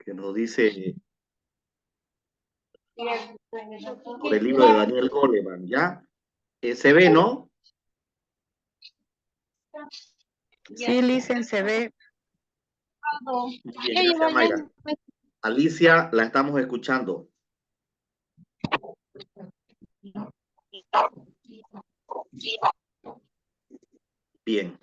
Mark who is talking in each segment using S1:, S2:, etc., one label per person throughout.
S1: que nos dice por el libro de Daniel Goleman, ¿ya? Se ve, ¿no?
S2: Sí, Licen, se ve.
S1: Muy bien, gracias, Mayra. Alicia, la estamos escuchando. Bien.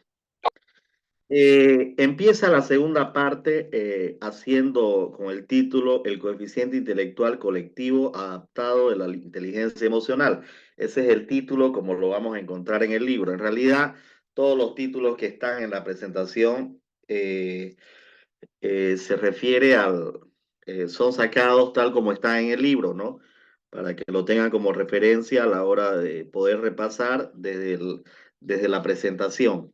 S1: Empieza la segunda parte haciendo con el título El coeficiente intelectual colectivo adaptado de la inteligencia emocional. Ese es el título como lo vamos a encontrar en el libro. En realidad, todos los títulos que están en la presentación se refiere son sacados tal como están en el libro, ¿no? Para que lo tengan como referencia a la hora de poder repasar desde la presentación.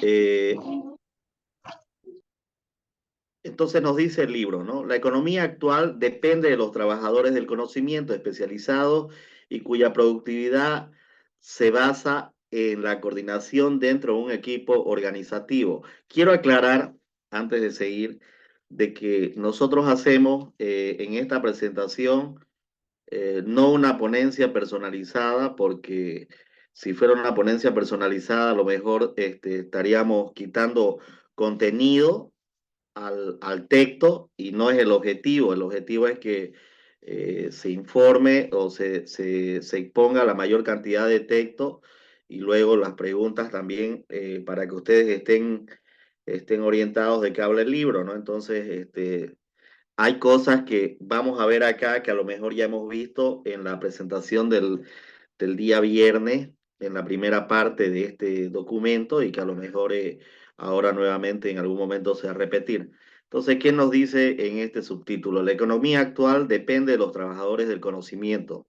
S1: Eh, Entonces nos dice el libro, ¿no? La economía actual depende de los trabajadores del conocimiento especializados y cuya productividad se basa en la coordinación dentro de un equipo organizativo. Quiero aclarar, antes de seguir, de que nosotros hacemos en esta presentación no una ponencia personalizada, porque si fuera una ponencia personalizada, a lo mejor estaríamos quitando contenido al texto y no es el objetivo. El objetivo es que se informe o se exponga la mayor cantidad de texto y luego las preguntas también para que ustedes estén orientados de qué habla el libro, ¿no? Entonces, hay cosas que vamos a ver acá que a lo mejor ya hemos visto en la presentación del día viernes, en la primera parte de este documento y que a lo mejor ahora nuevamente en algún momento se va a repetir. Entonces, ¿qué nos dice en este subtítulo? La economía actual depende de los trabajadores del conocimiento,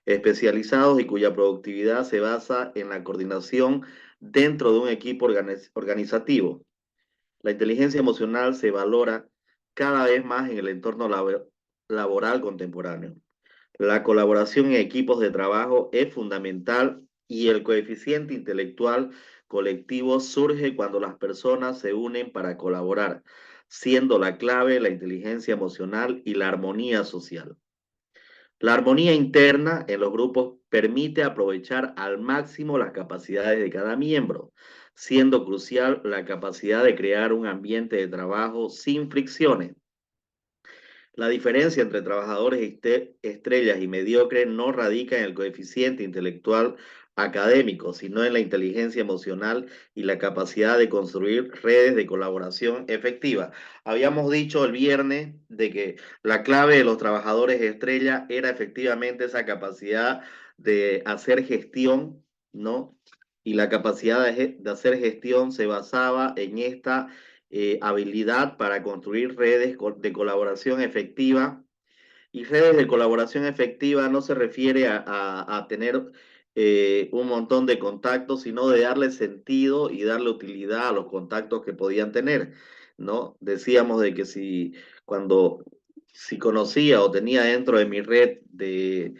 S1: especializados y cuya productividad se basa en la coordinación dentro de un equipo organizativo. La inteligencia emocional se valora cada vez más en el entorno laboral contemporáneo. La colaboración en equipos de trabajo es fundamental y el coeficiente intelectual colectivo surge cuando las personas se unen para colaborar, siendo la clave la inteligencia emocional y la armonía social. La armonía interna en los grupos permite aprovechar al máximo las capacidades de cada miembro, siendo crucial la capacidad de crear un ambiente de trabajo sin fricciones. La diferencia entre trabajadores estrellas y mediocres no radica en el coeficiente intelectual académico, sino en la inteligencia emocional y la capacidad de construir redes de colaboración efectiva. Habíamos dicho el viernes de que la clave de los trabajadores estrella era efectivamente esa capacidad de hacer gestión, ¿no? Y la capacidad de hacer gestión se basaba en esta habilidad para construir redes de colaboración efectiva. Y redes de colaboración efectiva no se refiere a tener un montón de contactos, sino de darle sentido y darle utilidad a los contactos que podían tener, ¿no? Decíamos de que si conocía o tenía dentro de mi red de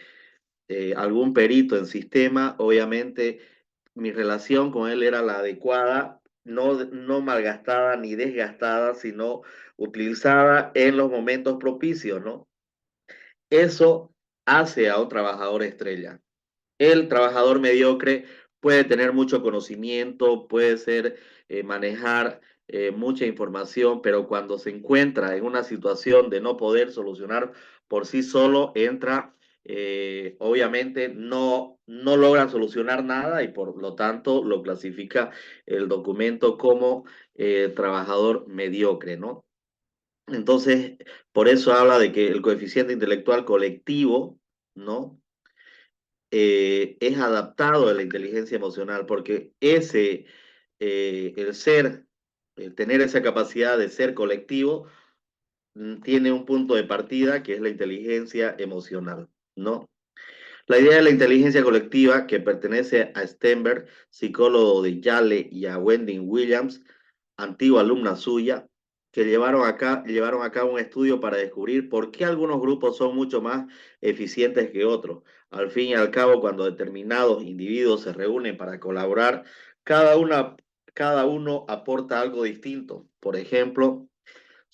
S1: algún perito en sistema, obviamente mi relación con él era la adecuada, no malgastada ni desgastada, sino utilizada en los momentos propicios, ¿no? Eso hace a un trabajador estrella. El trabajador mediocre puede tener mucho conocimiento, puede manejar mucha información, pero cuando se encuentra en una situación de no poder solucionar por sí solo, obviamente no logra solucionar nada y por lo tanto lo clasifica el documento como trabajador mediocre, ¿no? Entonces, por eso habla de que el coeficiente intelectual colectivo, ¿no? Es adaptado a la inteligencia emocional, porque el tener esa capacidad de ser colectivo, tiene un punto de partida que es la inteligencia emocional, ¿no? La idea de la inteligencia colectiva, que pertenece a Stenberg, psicólogo de Yale, y a Wendy Williams, antigua alumna suya, que llevaron a cabo un estudio para descubrir por qué algunos grupos son mucho más eficientes que otros. Al fin y al cabo, cuando determinados individuos se reúnen para colaborar, cada, una, cada uno aporta algo distinto. Por ejemplo,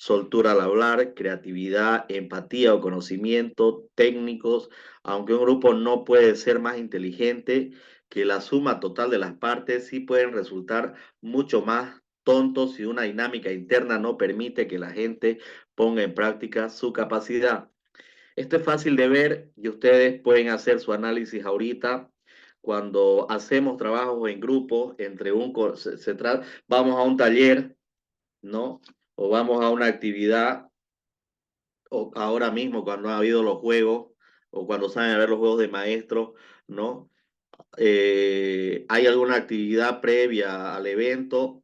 S1: soltura al hablar, creatividad, empatía o conocimiento, técnicos, aunque un grupo no puede ser más inteligente que la suma total de las partes, sí pueden resultar mucho más tontos si una dinámica interna no permite que la gente ponga en práctica su capacidad. Esto es fácil de ver y ustedes pueden hacer su análisis ahorita cuando hacemos trabajos en grupo, entre vamos a un taller, ¿no? O vamos a una actividad, o ahora mismo cuando ha habido los juegos, o cuando salen a ver los juegos de maestro, ¿no? Hay alguna actividad previa al evento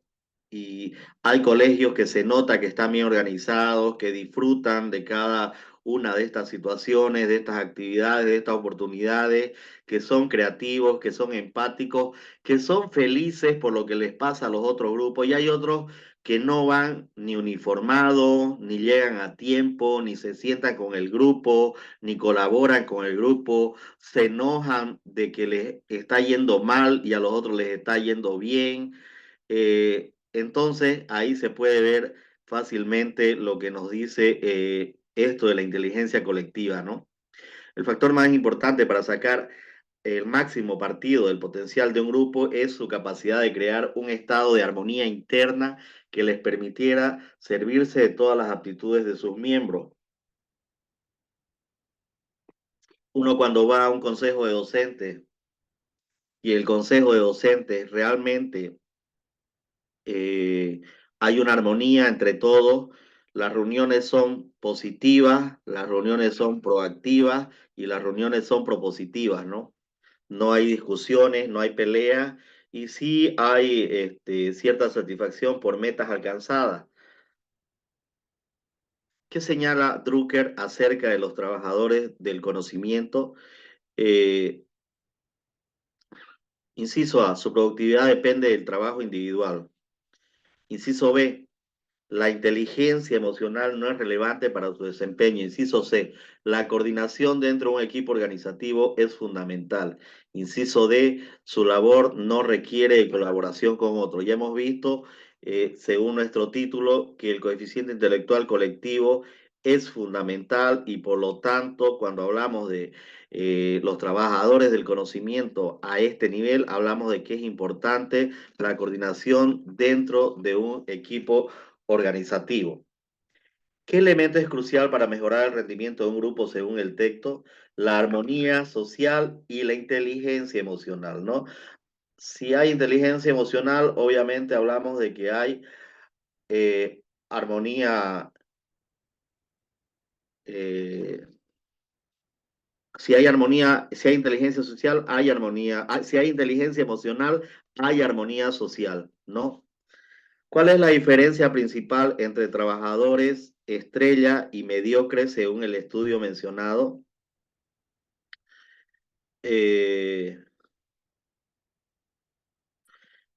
S1: y hay colegios que se nota que están bien organizados, que disfrutan de cada una de estas situaciones, de estas actividades, de estas oportunidades, que son creativos, que son empáticos, que son felices por lo que les pasa a los otros grupos y hay otros que no van ni uniformados, ni llegan a tiempo, ni se sientan con el grupo, ni colaboran con el grupo, se enojan de que les está yendo mal y a los otros les está yendo bien. Entonces ahí se puede ver fácilmente lo que nos dice esto de la inteligencia colectiva, ¿no? El factor más importante para sacar el máximo partido del potencial de un grupo es su capacidad de crear un estado de armonía interna que les permitiera servirse de todas las aptitudes de sus miembros. Uno cuando va a un consejo de docentes y el consejo de docentes realmente hay una armonía entre todos, las reuniones son positivas, las reuniones son proactivas y las reuniones son propositivas, ¿no? No hay discusiones, no hay peleas y sí hay cierta satisfacción por metas alcanzadas. ¿Qué señala Drucker acerca de los trabajadores del conocimiento? Eh, Inciso A, su productividad depende del trabajo individual. Inciso B, la inteligencia emocional no es relevante para su desempeño. Inciso C, la coordinación dentro de un equipo organizativo es fundamental. Inciso D, su labor no requiere de colaboración con otros. Ya hemos visto, según nuestro título, que el coeficiente intelectual colectivo es fundamental y por lo tanto, cuando hablamos de los trabajadores del conocimiento a este nivel, hablamos de que es importante la coordinación dentro de un equipo organizativo. ¿Qué elemento es crucial para mejorar el rendimiento de un grupo según el texto? La armonía social y la inteligencia emocional, ¿no? Si hay inteligencia emocional, obviamente hablamos de que hay armonía, eh, si hay armonía, si hay inteligencia social, hay armonía, si hay inteligencia emocional, hay armonía social, ¿no? ¿Cuál es la diferencia principal entre trabajadores estrella y mediocres según el estudio mencionado? Eh,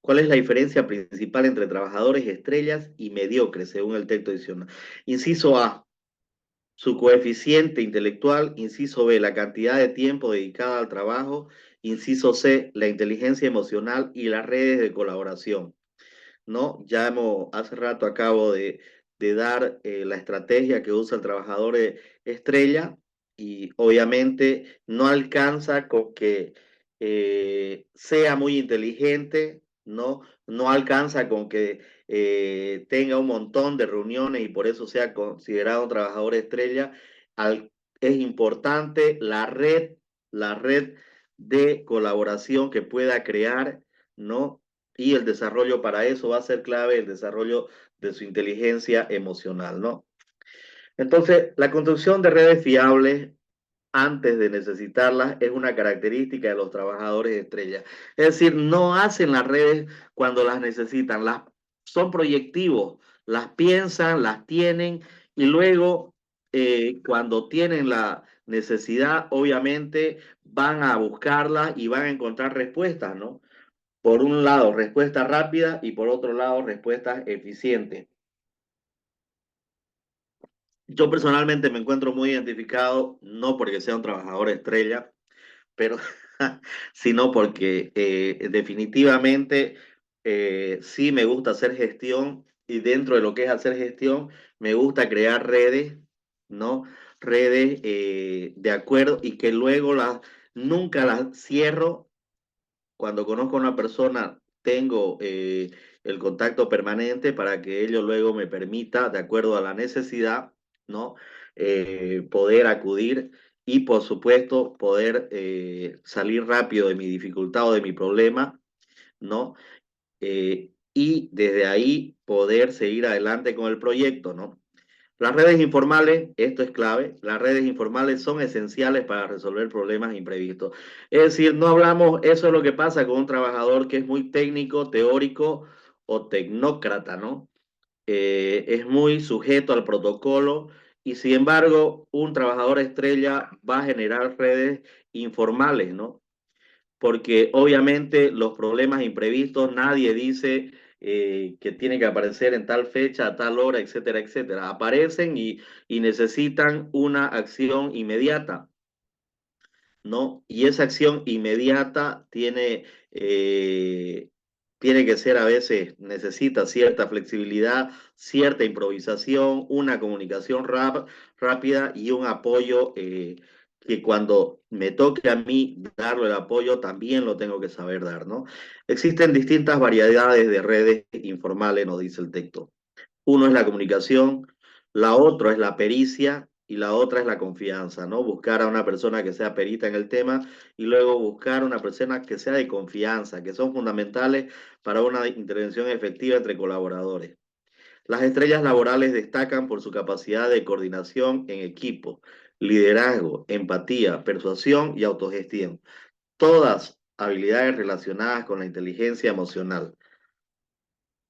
S1: ¿Cuál es la diferencia principal entre trabajadores estrellas y mediocres según el texto adicional? Inciso A, su coeficiente intelectual. Inciso B, la cantidad de tiempo dedicada al trabajo. Inciso C, la inteligencia emocional y las redes de colaboración. ¿No? Hace rato acabo de dar la estrategia que usa el trabajador estrella y obviamente no alcanza con que sea muy inteligente, ¿no? No alcanza con que tenga un montón de reuniones y por eso sea considerado un trabajador estrella. Es importante la red de colaboración que pueda crear, ¿no? Y el desarrollo para eso va a ser clave, el desarrollo de su inteligencia emocional, ¿no? Entonces, la construcción de redes fiables antes de necesitarlas es una característica de los trabajadores estrellas. Es decir, no hacen las redes cuando las necesitan, son proyectivos, las piensan, las tienen y luego cuando tienen la necesidad, obviamente van a buscarlas y van a encontrar respuestas, ¿no? Por un lado, respuestas rápidas y por otro lado, respuestas eficientes. Yo personalmente me encuentro muy identificado, no porque sea un trabajador estrella, pero sino porque definitivamente sí me gusta hacer gestión y dentro de lo que es hacer gestión, me gusta crear redes, ¿no? Redes de acuerdo y que luego nunca las cierro. Cuando conozco a una persona, tengo el contacto permanente para que ello luego me permita, de acuerdo a la necesidad, ¿no? Poder acudir y, por supuesto, poder salir rápido de mi dificultad o de mi problema, ¿no? Y desde ahí poder seguir adelante con el proyecto, ¿no? Las redes informales, esto es clave, las redes informales son esenciales para resolver problemas imprevistos. Es decir, no hablamos, eso es lo que pasa con un trabajador que es muy técnico, teórico o tecnócrata, ¿no? Es muy sujeto al protocolo y sin embargo un trabajador estrella va a generar redes informales, ¿no? Porque obviamente los problemas imprevistos, nadie dice que tiene que aparecer en tal fecha, a tal hora, etcétera, etcétera. Aparecen y necesitan una acción inmediata, ¿no? Y esa acción inmediata tiene que ser a veces, necesita cierta flexibilidad, cierta improvisación, una comunicación rápida y un apoyo que cuando me toque a mí darle el apoyo, también lo tengo que saber dar, ¿no? Existen distintas variedades de redes informales, nos dice el texto. Uno es la comunicación, la otra es la pericia y la otra es la confianza, ¿no? Buscar a una persona que sea perita en el tema y luego buscar una persona que sea de confianza, que son fundamentales para una intervención efectiva entre colaboradores. Las estrellas laborales destacan por su capacidad de coordinación en equipo, liderazgo, empatía, persuasión y autogestión. Todas habilidades relacionadas con la inteligencia emocional.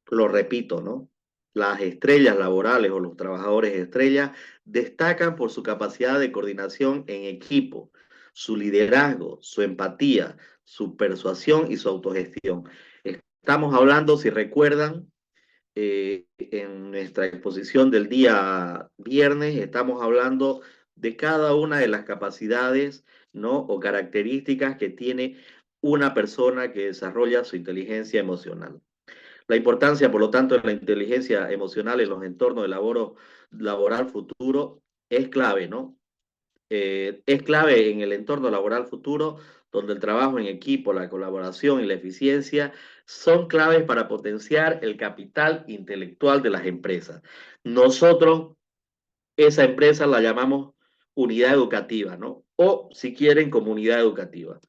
S1: Lo repito, ¿no? Las estrellas laborales o los trabajadores estrellas destacan por su capacidad de coordinación en equipo, su liderazgo, su empatía, su persuasión y su autogestión. Estamos hablando, si recuerdan, en nuestra exposición del día viernes, estamos hablando de cada una de las capacidades, ¿no? O características que tiene una persona que desarrolla su inteligencia emocional. La importancia, por lo tanto, de la inteligencia emocional en los entornos de laboral futuro es clave, ¿no? Es clave en el entorno laboral futuro, donde el trabajo en equipo, la colaboración y la eficiencia son claves para potenciar el capital intelectual de las empresas. Nosotros, esa empresa la llamamos unidad educativa, ¿no? O, si quieren, comunidad educativa.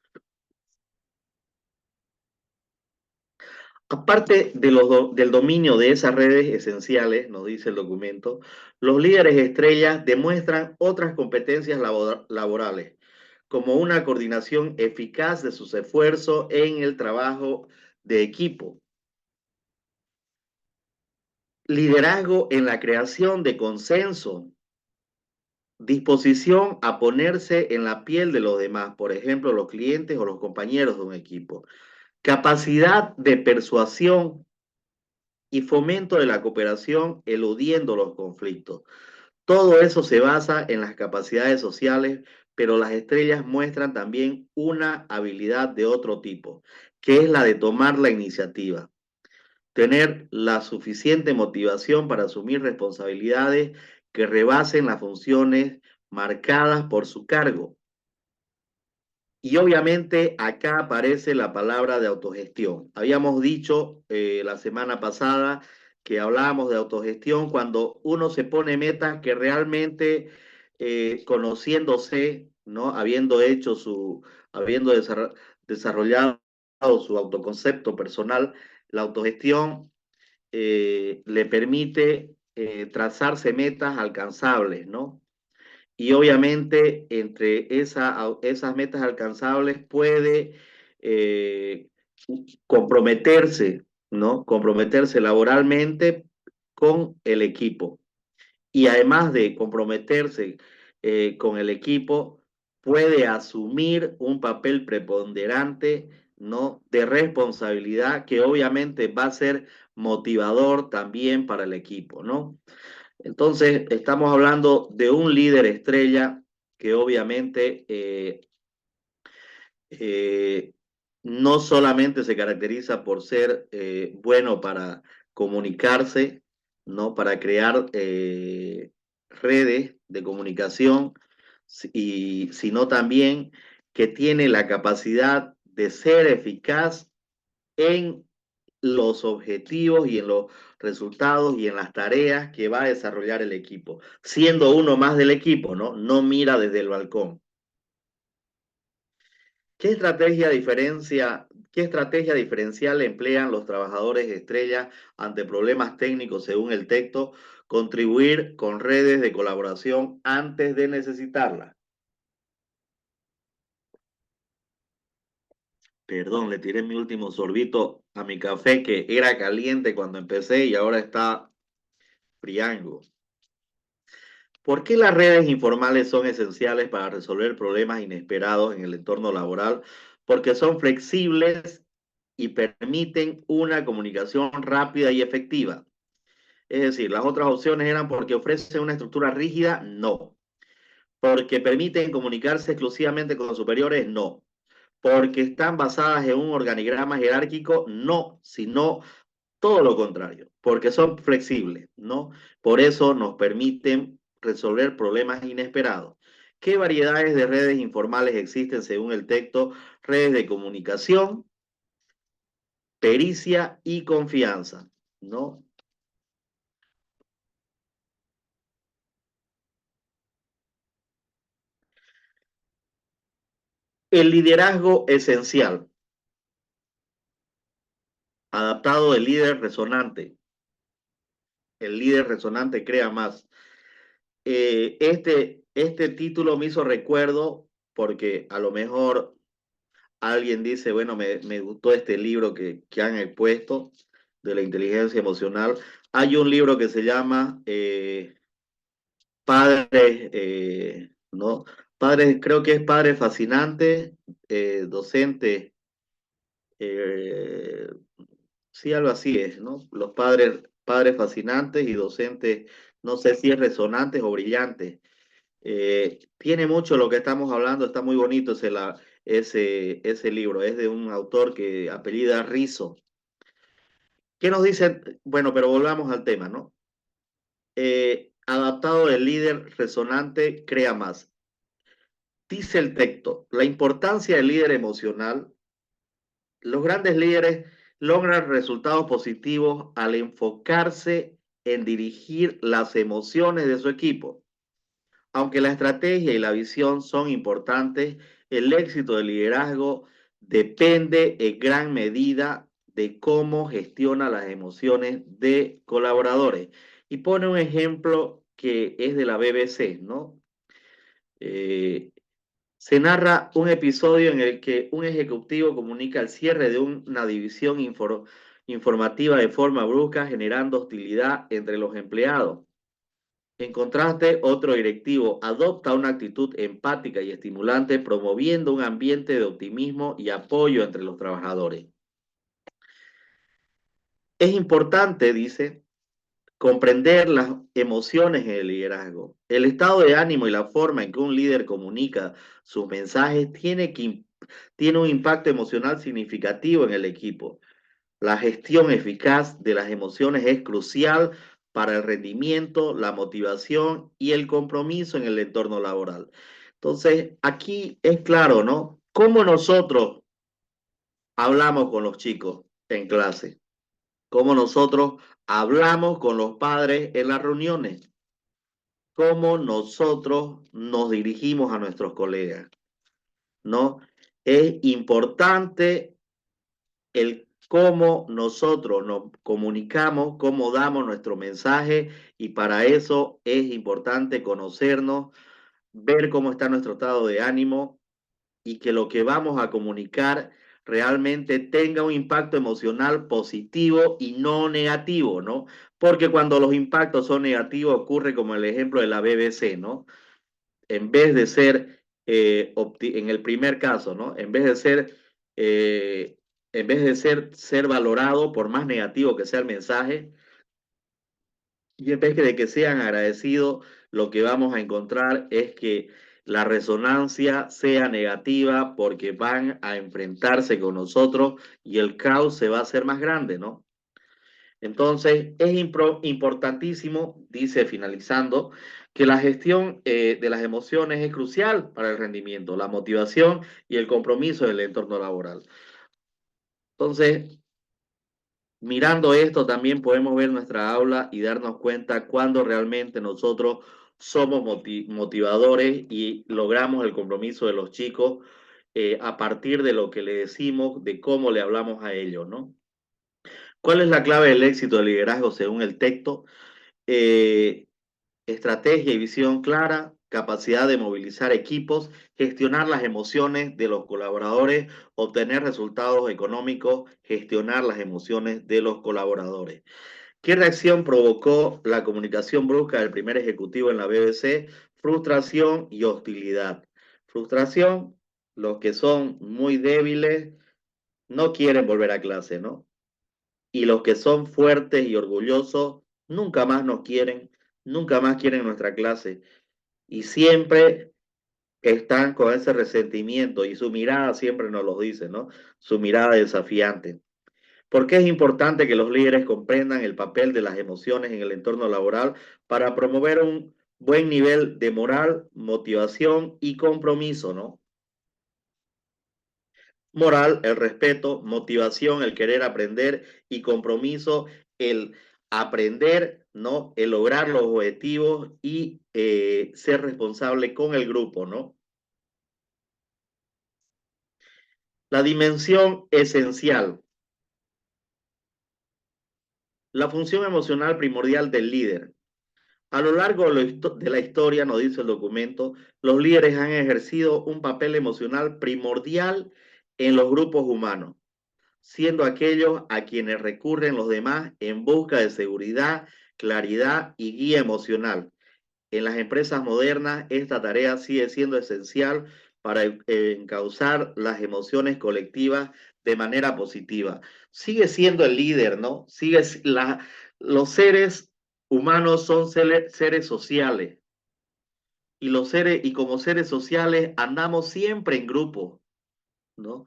S1: Aparte del dominio de esas redes esenciales, nos dice el documento, los líderes estrellas demuestran otras competencias laborales, como una coordinación eficaz de sus esfuerzos en el trabajo de equipo, liderazgo en la creación de consenso, disposición a ponerse en la piel de los demás, por ejemplo, los clientes o los compañeros de un equipo, capacidad de persuasión y fomento de la cooperación eludiendo los conflictos. Todo eso se basa en las capacidades sociales, pero las estrellas muestran también una habilidad de otro tipo, que es la de tomar la iniciativa, tener la suficiente motivación para asumir responsabilidades que rebasen las funciones marcadas por su cargo. Y obviamente acá aparece la palabra de autogestión. Habíamos dicho la semana pasada que hablábamos de autogestión cuando uno se pone metas que realmente conociéndose, ¿no? Habiendo desarrollado su autoconcepto personal, la autogestión le permite trazarse metas alcanzables, ¿no? Y obviamente entre esas metas alcanzables puede eh, comprometerse, ¿no? Comprometerse laboralmente con el equipo. Y además de comprometerse con el equipo, puede asumir un papel preponderante, ¿no? De responsabilidad que obviamente va a ser motivador también para el equipo, ¿no? Entonces, estamos hablando de un líder estrella que obviamente eh, no solamente se caracteriza por ser bueno para comunicarse, ¿no? Para crear redes de comunicación y sino también que tiene la capacidad de ser eficaz en los objetivos y en los resultados y en las tareas que va a desarrollar el equipo, siendo uno más del equipo, ¿no? No mira desde el balcón. ¿Qué estrategia diferencial emplean los trabajadores estrella ante problemas técnicos según el texto? Contribuir con redes de colaboración antes de necesitarla. Perdón, le tiré mi último sorbito a mi café que era caliente cuando empecé y ahora está friango. ¿Por qué las redes informales son esenciales para resolver problemas inesperados en el entorno laboral? Porque son flexibles y permiten una comunicación rápida y efectiva. Es decir, las otras opciones eran porque ofrecen una estructura rígida, no. Porque permiten comunicarse exclusivamente con los superiores, no. Porque están basadas en un organigrama jerárquico, no, sino todo lo contrario, porque son flexibles, ¿no? Por eso nos permiten resolver problemas inesperados. ¿Qué variedades de redes informales existen según el texto? Redes de comunicación, pericia y confianza, ¿no? El liderazgo esencial, adaptado del líder resonante. El líder resonante crea más. Este título me hizo recuerdo porque a lo mejor alguien dice, bueno, me gustó este libro que han expuesto de la inteligencia emocional. Hay un libro que se llama Padres, ¿no? Padres, creo que es Padre Fascinante, docente, eh, sí, algo así es, ¿no? Los padres fascinantes y docentes, no sé si es resonantes o brillantes. Tiene mucho lo que estamos hablando, está muy bonito ese libro, es de un autor que apellida Rizzo. ¿Qué nos dice? Bueno, pero volvamos al tema, ¿no? Adaptado del líder resonante, crea más. Dice el texto, la importancia del líder emocional. Los grandes líderes logran resultados positivos al enfocarse en dirigir las emociones de su equipo. Aunque la estrategia y la visión son importantes, el éxito del liderazgo depende en gran medida de cómo gestiona las emociones de colaboradores. Y pone un ejemplo que es de la BBC, ¿no? Eh, Se narra un episodio en el que un ejecutivo comunica el cierre de una división informativa de forma brusca, generando hostilidad entre los empleados. En contraste, otro directivo adopta una actitud empática y estimulante, promoviendo un ambiente de optimismo y apoyo entre los trabajadores. Es importante, dice, comprender las emociones en el liderazgo. El estado de ánimo y la forma en que un líder comunica sus mensajes tiene un impacto emocional significativo en el equipo. La gestión eficaz de las emociones es crucial para el rendimiento, la motivación y el compromiso en el entorno laboral. Entonces, aquí es claro, ¿no? ¿Cómo nosotros hablamos con los chicos en clase? ¿Cómo nosotros hablamos con los padres en las reuniones? ¿Cómo nosotros nos dirigimos a nuestros colegas? ¿No? Es importante el cómo nosotros nos comunicamos, cómo damos nuestro mensaje y para eso es importante conocernos, ver cómo está nuestro estado de ánimo y que lo que vamos a comunicar realmente tenga un impacto emocional positivo y no negativo, ¿no? Porque cuando los impactos son negativos ocurre como el ejemplo de la BBC, ¿no? En vez de ser, en el primer caso, ¿no? Eh, en vez de ser valorado, por más negativo que sea el mensaje, y en vez de que sean agradecidos, lo que vamos a encontrar es que la resonancia sea negativa porque van a enfrentarse con nosotros y el caos se va a hacer más grande, ¿no? Entonces, es importantísimo, dice finalizando, que la gestión de las emociones es crucial para el rendimiento, la motivación y el compromiso del entorno laboral. Entonces, mirando esto, también podemos ver nuestra aula y darnos cuenta cuando realmente nosotros somos motivadores y logramos el compromiso de los chicos a partir de lo que le decimos, de cómo le hablamos a ellos, ¿no? ¿Cuál es la clave del éxito del liderazgo según el texto? Eh, Estrategia y visión clara, capacidad de movilizar equipos, gestionar las emociones de los colaboradores, obtener resultados económicos, gestionar las emociones de los colaboradores. ¿Qué reacción provocó la comunicación brusca del primer ejecutivo en la BBC? Frustración y hostilidad. Frustración, los que son muy débiles no quieren volver a clase, ¿no? Y los que son fuertes y orgullosos nunca más nos quieren, nunca más quieren nuestra clase y siempre están con ese resentimiento y su mirada siempre nos lo dice, ¿no? Su mirada desafiante. ¿Por qué es importante que los líderes comprendan el papel de las emociones en el entorno laboral para promover un buen nivel de moral, motivación y compromiso, ¿no? Moral, el respeto, motivación, el querer aprender y compromiso, el aprender, ¿no? El lograr los objetivos y ser responsable con el grupo, ¿no? La dimensión esencial, la función emocional primordial del líder. A lo largo de la historia, nos dice el documento, los líderes han ejercido un papel emocional primordial en los grupos humanos, siendo aquellos a quienes recurren los demás en busca de seguridad, claridad y guía emocional. En las empresas modernas, esta tarea sigue siendo esencial para encauzar las emociones colectivas de manera positiva. Sigue siendo el líder, ¿no? Los seres humanos son seres sociales y como seres sociales andamos siempre en grupo, ¿no?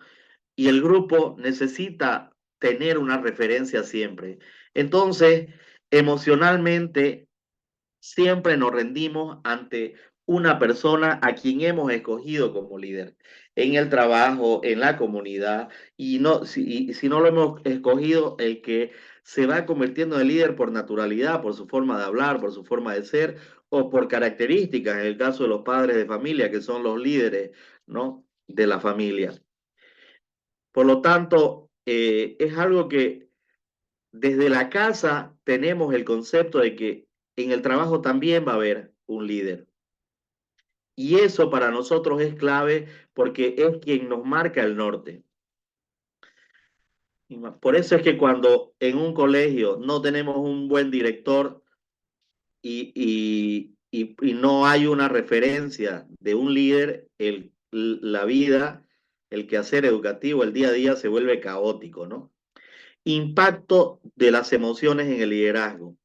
S1: Y el grupo necesita tener una referencia siempre. Entonces, emocionalmente, siempre nos rendimos ante una persona a quien hemos escogido como líder en el trabajo, en la comunidad, y si no lo hemos escogido, el que se va convirtiendo en líder por naturalidad, por su forma de hablar, por su forma de ser, o por características, en el caso de los padres de familia, que son los líderes, ¿no? De la familia. Por lo tanto, es algo que desde la casa tenemos el concepto de que en el trabajo también va a haber un líder. Y eso para nosotros es clave porque es quien nos marca el norte. Por eso es que cuando en un colegio no tenemos un buen director y no hay una referencia de un líder, la vida, el quehacer educativo, el día a día se vuelve caótico, ¿no? Impacto de las emociones en el liderazgo.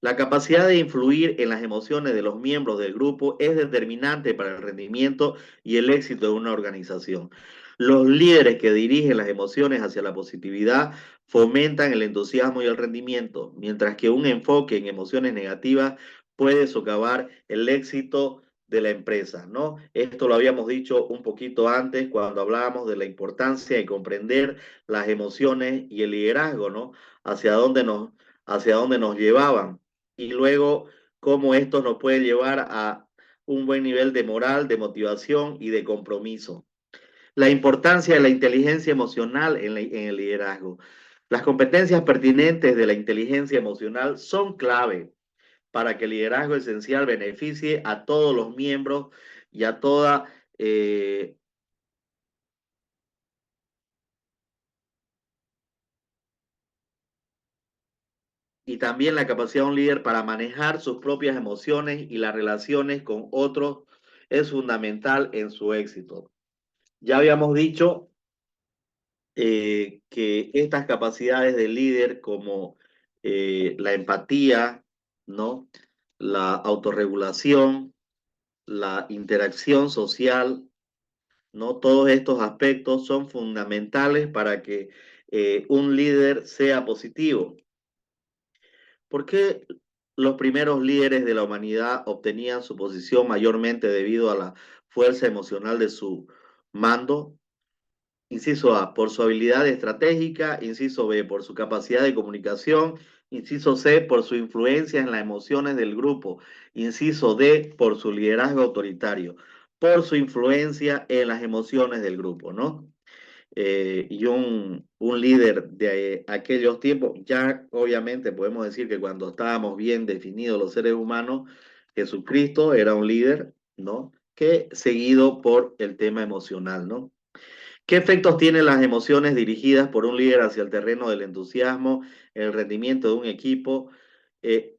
S1: La capacidad de influir en las emociones de los miembros del grupo es determinante para el rendimiento y el éxito de una organización. Los líderes que dirigen las emociones hacia la positividad fomentan el entusiasmo y el rendimiento, mientras que un enfoque en emociones negativas puede socavar el éxito de la empresa, ¿no? Esto lo habíamos dicho un poquito antes cuando hablábamos de la importancia de comprender las emociones y el liderazgo, ¿no? Hacia hacia dónde nos llevaban y luego cómo esto nos puede llevar a un buen nivel de moral, de motivación y de compromiso. La importancia de la inteligencia emocional en el liderazgo. Las competencias pertinentes de la inteligencia emocional son clave para que el liderazgo esencial beneficie a todos los miembros y a toda y también la capacidad de un líder para manejar sus propias emociones y las relaciones con otros es fundamental en su éxito. Ya habíamos dicho que estas capacidades de líder como la empatía, ¿no? La autorregulación, la interacción social, ¿no? Todos estos aspectos son fundamentales para que un líder sea positivo. ¿Por qué los primeros líderes de la humanidad obtenían su posición mayormente debido a la fuerza emocional de su mando? Inciso A, por su habilidad estratégica. Inciso B, por su capacidad de comunicación. Inciso C, por su influencia en las emociones del grupo. Inciso D, por su liderazgo autoritario. Por su influencia en las emociones del grupo, ¿no? Y un líder de aquellos tiempos, ya obviamente podemos decir que cuando estábamos bien definidos los seres humanos, Jesucristo era un líder, ¿no? Que seguido por el tema emocional, ¿no? ¿Qué efectos tienen las emociones dirigidas por un líder hacia el terreno del entusiasmo, el rendimiento de un equipo?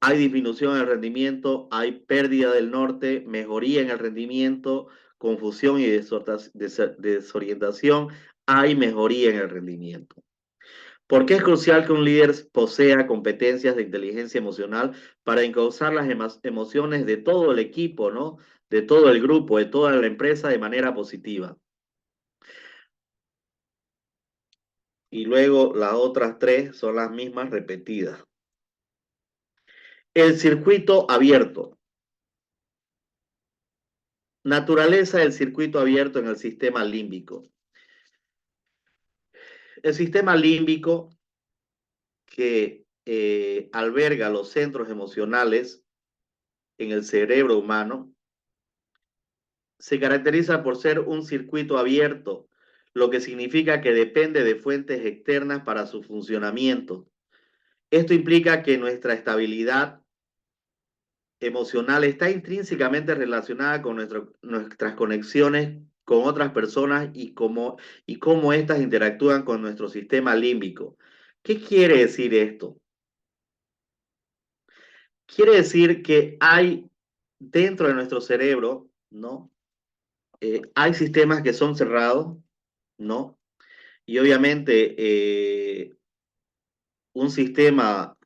S1: Hay disminución en el rendimiento, hay pérdida del norte, mejoría en el rendimiento, confusión y desorientación, hay mejoría en el rendimiento. ¿Por qué es crucial que un líder posea competencias de inteligencia emocional para encauzar las emociones de todo el equipo, ¿no? De todo el grupo, de toda la empresa de manera positiva? Y luego las otras tres son las mismas repetidas. El circuito abierto. Naturaleza del circuito abierto en el sistema límbico. El sistema límbico que alberga los centros emocionales en el cerebro humano se caracteriza por ser un circuito abierto, lo que significa que depende de fuentes externas para su funcionamiento. Esto implica que nuestra estabilidad emocional está intrínsecamente relacionada con nuestras conexiones con otras personas y cómo éstas interactúan con nuestro sistema límbico. ¿Qué quiere decir esto? Quiere decir que hay dentro de nuestro cerebro, ¿no? Hay sistemas que son cerrados, ¿no? Y obviamente un sistema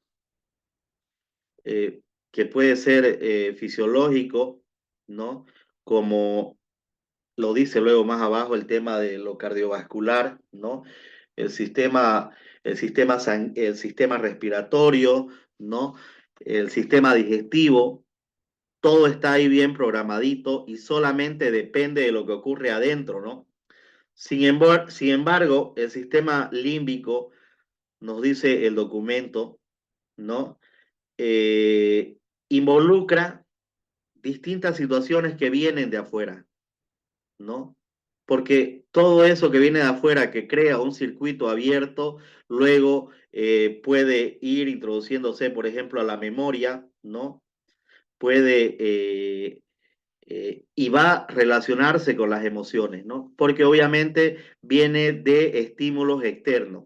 S1: que puede ser fisiológico, ¿no? Como lo dice luego más abajo el tema de lo cardiovascular, ¿no? El sistema, el sistema respiratorio, ¿no? El sistema digestivo, todo está ahí bien programadito y solamente depende de lo que ocurre adentro, ¿no? Sin embargo, el sistema límbico, nos dice el documento, ¿no? Eh, involucra distintas situaciones que vienen de afuera, ¿no? Porque todo eso que viene de afuera, que crea un circuito abierto, luego puede ir introduciéndose, por ejemplo, a la memoria, ¿no? Puede y va a relacionarse con las emociones, ¿no? Porque obviamente viene de estímulos externos.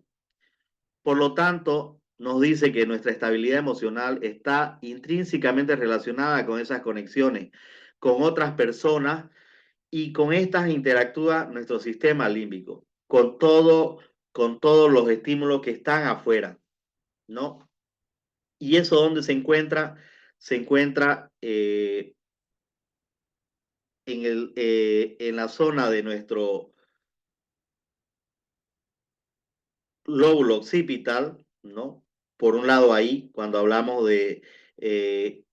S1: Por lo tanto, nos dice que nuestra estabilidad emocional está intrínsecamente relacionada con esas conexiones con otras personas y con estas interactúa nuestro sistema límbico, con todos los estímulos que están afuera, ¿no? Y eso donde se encuentra en la zona de nuestro lóbulo occipital, ¿no? Por un lado ahí, cuando hablamos de eh,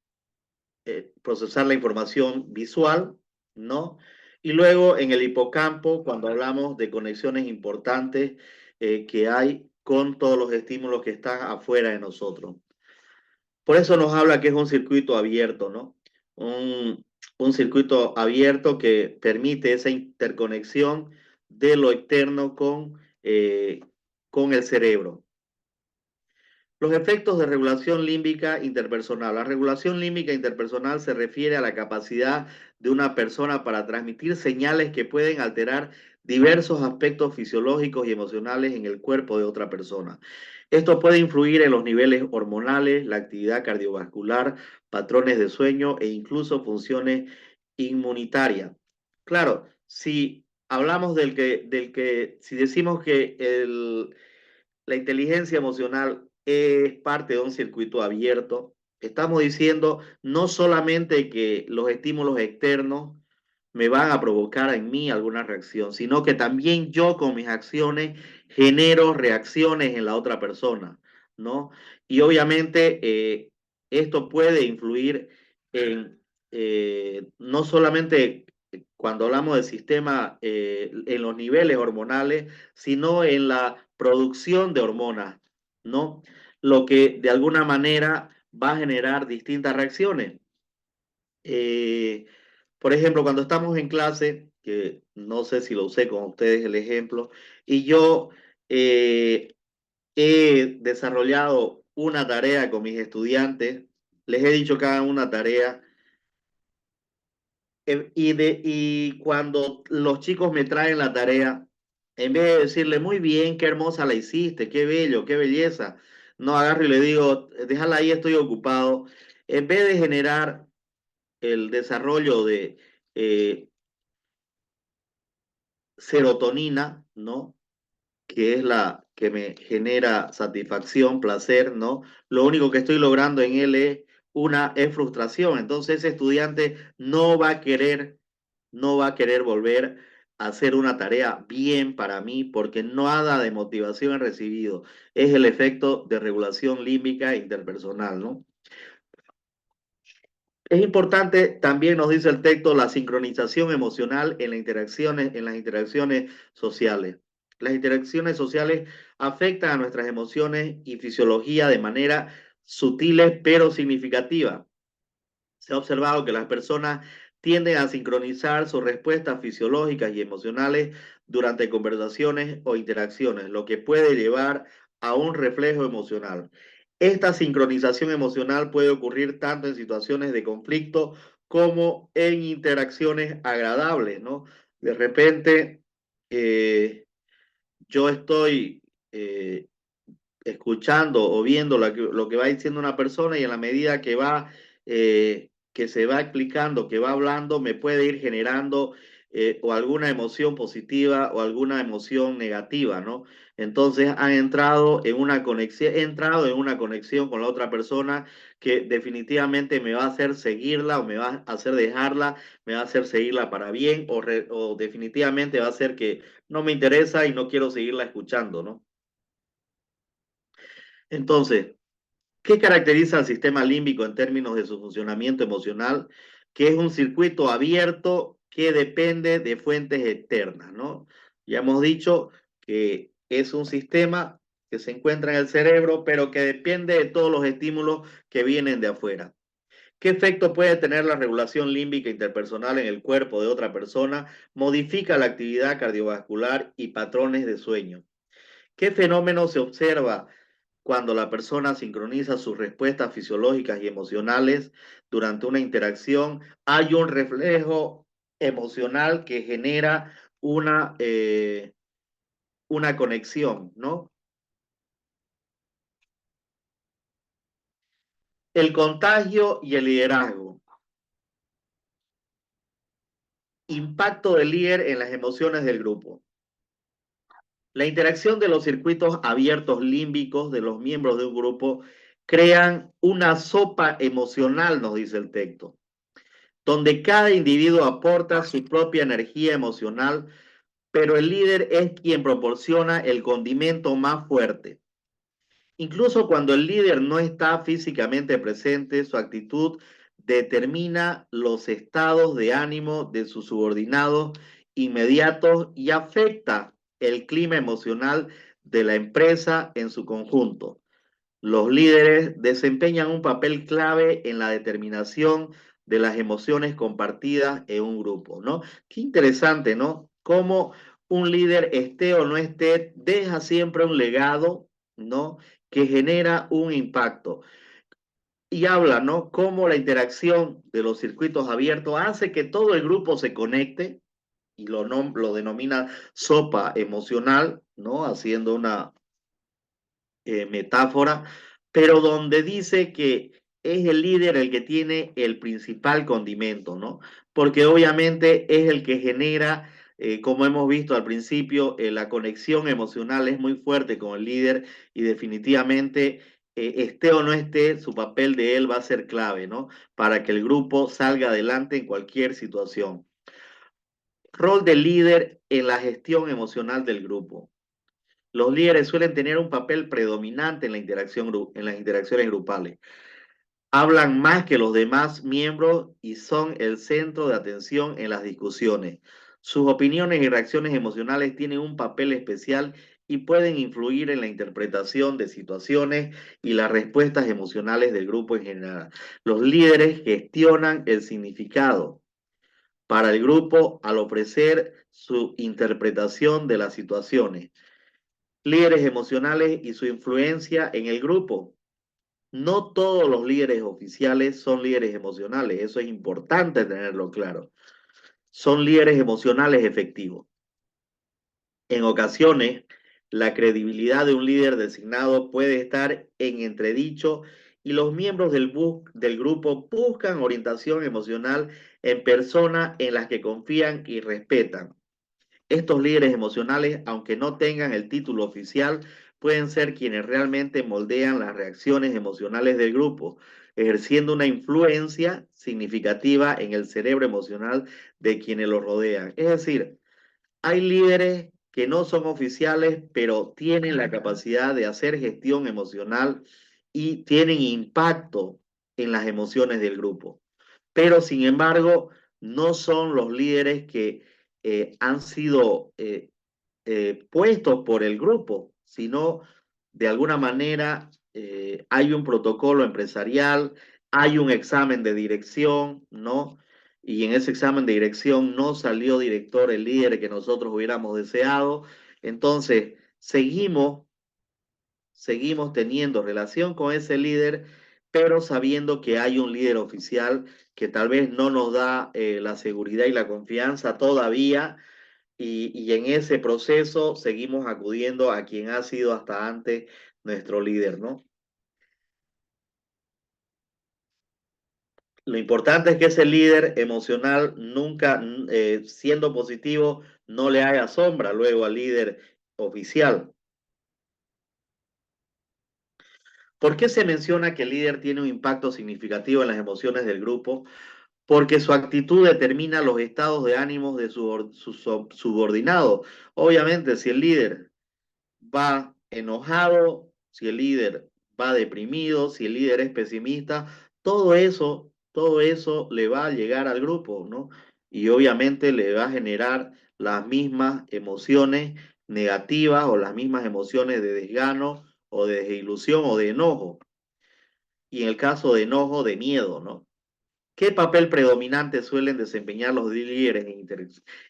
S1: procesar la información visual, ¿no? Y luego en el hipocampo, cuando hablamos de conexiones importantes que hay con todos los estímulos que están afuera de nosotros. Por eso nos habla que es un circuito abierto, ¿no? Un circuito abierto que permite esa interconexión de lo externo con el cerebro. Los efectos de regulación límbica interpersonal. La regulación límbica interpersonal se refiere a la capacidad de una persona para transmitir señales que pueden alterar diversos aspectos fisiológicos y emocionales en el cuerpo de otra persona. Esto puede influir en los niveles hormonales, la actividad cardiovascular, patrones de sueño e incluso funciones inmunitarias. Claro, si hablamos si decimos que la inteligencia emocional es parte de un circuito abierto. Estamos diciendo no solamente que los estímulos externos me van a provocar en mí alguna reacción, sino que también yo con mis acciones genero reacciones en la otra persona, ¿no? Y obviamente esto puede influir en, no solamente cuando hablamos del sistema, en los niveles hormonales, sino en la producción de hormonas, ¿no? Lo que de alguna manera va a generar distintas reacciones. Eh, por ejemplo, cuando estamos en clase, que no sé si lo usé con ustedes el ejemplo, y yo eh, he desarrollado una tarea con mis estudiantes, les he dicho cada una tarea, y cuando los chicos me traen la tarea, en vez de decirle, muy bien, qué hermosa la hiciste, qué bello, qué belleza, no agarro y le digo, déjala ahí, estoy ocupado. En vez de generar el desarrollo de serotonina, ¿no? Que es la que me genera satisfacción, placer, ¿no? Lo único que estoy logrando en él es frustración. Entonces ese estudiante no va a querer volver a hacer una tarea bien para mí porque nada de motivación he recibido. Es el efecto de regulación límbica interpersonal, ¿no? Es importante, también nos dice el texto, la sincronización emocional en las interacciones sociales. Las interacciones sociales afectan a nuestras emociones y fisiología de manera sutiles pero significativa. Se ha observado que las personas tienden a sincronizar sus respuestas fisiológicas y emocionales durante conversaciones o interacciones, lo que puede llevar a un reflejo emocional. Esta sincronización emocional puede ocurrir tanto en situaciones de conflicto como en interacciones agradables, ¿no? De repente, eh, yo estoy escuchando o viendo lo que va diciendo una persona y en la medida que se va explicando, que va hablando, me puede ir generando o alguna emoción positiva o alguna emoción negativa, ¿no? Entonces han entrado en una conexión, he entrado en una conexión con la otra persona que definitivamente me va a hacer seguirla o me va a hacer dejarla, me va a hacer seguirla para bien o definitivamente va a hacer que no me interesa y no quiero seguirla escuchando, ¿no? Entonces, ¿qué caracteriza al sistema límbico en términos de su funcionamiento emocional? Que es un circuito abierto que depende de fuentes externas, ¿no? Ya hemos dicho que es un sistema que se encuentra en el cerebro, pero que depende de todos los estímulos que vienen de afuera. ¿Qué efecto puede tener la regulación límbica interpersonal en el cuerpo de otra persona? Modifica la actividad cardiovascular y patrones de sueño. ¿Qué fenómeno se observa cuando la persona sincroniza sus respuestas fisiológicas y emocionales durante una interacción? Hay un reflejo emocional que genera una conexión, ¿no? El contagio y el liderazgo. Impacto del líder en las emociones del grupo. La interacción de los circuitos abiertos límbicos de los miembros de un grupo crean una sopa emocional, nos dice el texto, donde cada individuo aporta su propia energía emocional, pero el líder es quien proporciona el condimento más fuerte. Incluso cuando el líder no está físicamente presente, su actitud determina los estados de ánimo de sus subordinados inmediatos y afecta el clima emocional de la empresa en su conjunto. Los líderes desempeñan un papel clave en la determinación de las emociones compartidas en un grupo, ¿no? Qué interesante, ¿no? Cómo un líder, esté o no esté, deja siempre un legado, ¿no? Que genera un impacto. Y habla, ¿no? Cómo la interacción de los circuitos abiertos hace que todo el grupo se conecte y lo denomina sopa emocional, ¿no? Haciendo una metáfora, pero donde dice que es el líder el que tiene el principal condimento, ¿no? Porque obviamente es el que genera, como hemos visto al principio, la conexión emocional es muy fuerte con el líder y definitivamente, esté o no esté, su papel de él va a ser clave, ¿no? Para que el grupo salga adelante en cualquier situación. Rol del líder en la gestión emocional del grupo. Los líderes suelen tener un papel predominante en la interacción, en las interacciones grupales. Hablan más que los demás miembros y son el centro de atención en las discusiones. Sus opiniones y reacciones emocionales tienen un papel especial y pueden influir en la interpretación de situaciones y las respuestas emocionales del grupo en general. Los líderes gestionan el significado para el grupo al ofrecer su interpretación de las situaciones. Líderes emocionales y su influencia en el grupo. No todos los líderes oficiales son líderes emocionales, eso es importante tenerlo claro. Son líderes emocionales efectivos. En ocasiones, la credibilidad de un líder designado puede estar en entredicho y los miembros del grupo buscan orientación emocional en personas en las que confían y respetan. Estos líderes emocionales, aunque no tengan el título oficial, pueden ser quienes realmente moldean las reacciones emocionales del grupo, ejerciendo una influencia significativa en el cerebro emocional de quienes los rodean. Es decir, hay líderes que no son oficiales, pero tienen la capacidad de hacer gestión emocional y tienen impacto en las emociones del grupo. Pero, sin embargo, no son los líderes que han sido puestos por el grupo, sino de alguna manera hay un protocolo empresarial, hay un examen de dirección, ¿no? Y en ese examen de dirección no salió director el líder que nosotros hubiéramos deseado. Entonces, seguimos teniendo relación con ese líder, pero sabiendo que hay un líder oficial que tal vez no nos da la seguridad y la confianza todavía, y en ese proceso seguimos acudiendo a quien ha sido hasta antes nuestro líder, ¿no? Lo importante es que ese líder emocional nunca, siendo positivo, no le haga sombra luego al líder oficial. ¿Por qué se menciona que el líder tiene un impacto significativo en las emociones del grupo? Porque su actitud determina los estados de ánimos de sus subordinados. Obviamente, si el líder va enojado, si el líder va deprimido, si el líder es pesimista, todo eso le va a llegar al grupo, ¿no? Y obviamente le va a generar las mismas emociones negativas o las mismas emociones de desgano o de desilusión o de enojo. Y en el caso de enojo, de miedo, ¿no? ¿Qué papel predominante suelen desempeñar los líderes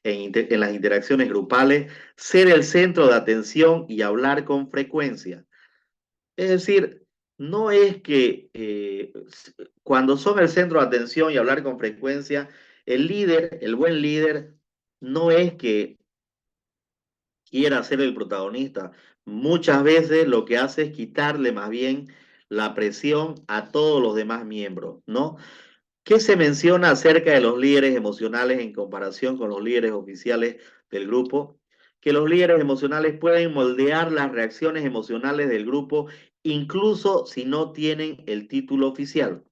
S1: en las interacciones grupales? Ser el centro de atención y hablar con frecuencia. Es decir, no es que cuando son el centro de atención y hablar con frecuencia, el líder, el buen líder, no es que quiera ser el protagonista. Muchas veces lo que hace es quitarle más bien la presión a todos los demás miembros, ¿no? ¿Qué se menciona acerca de los líderes emocionales en comparación con los líderes oficiales del grupo? Que los líderes emocionales pueden moldear las reacciones emocionales del grupo incluso si no tienen el título oficial.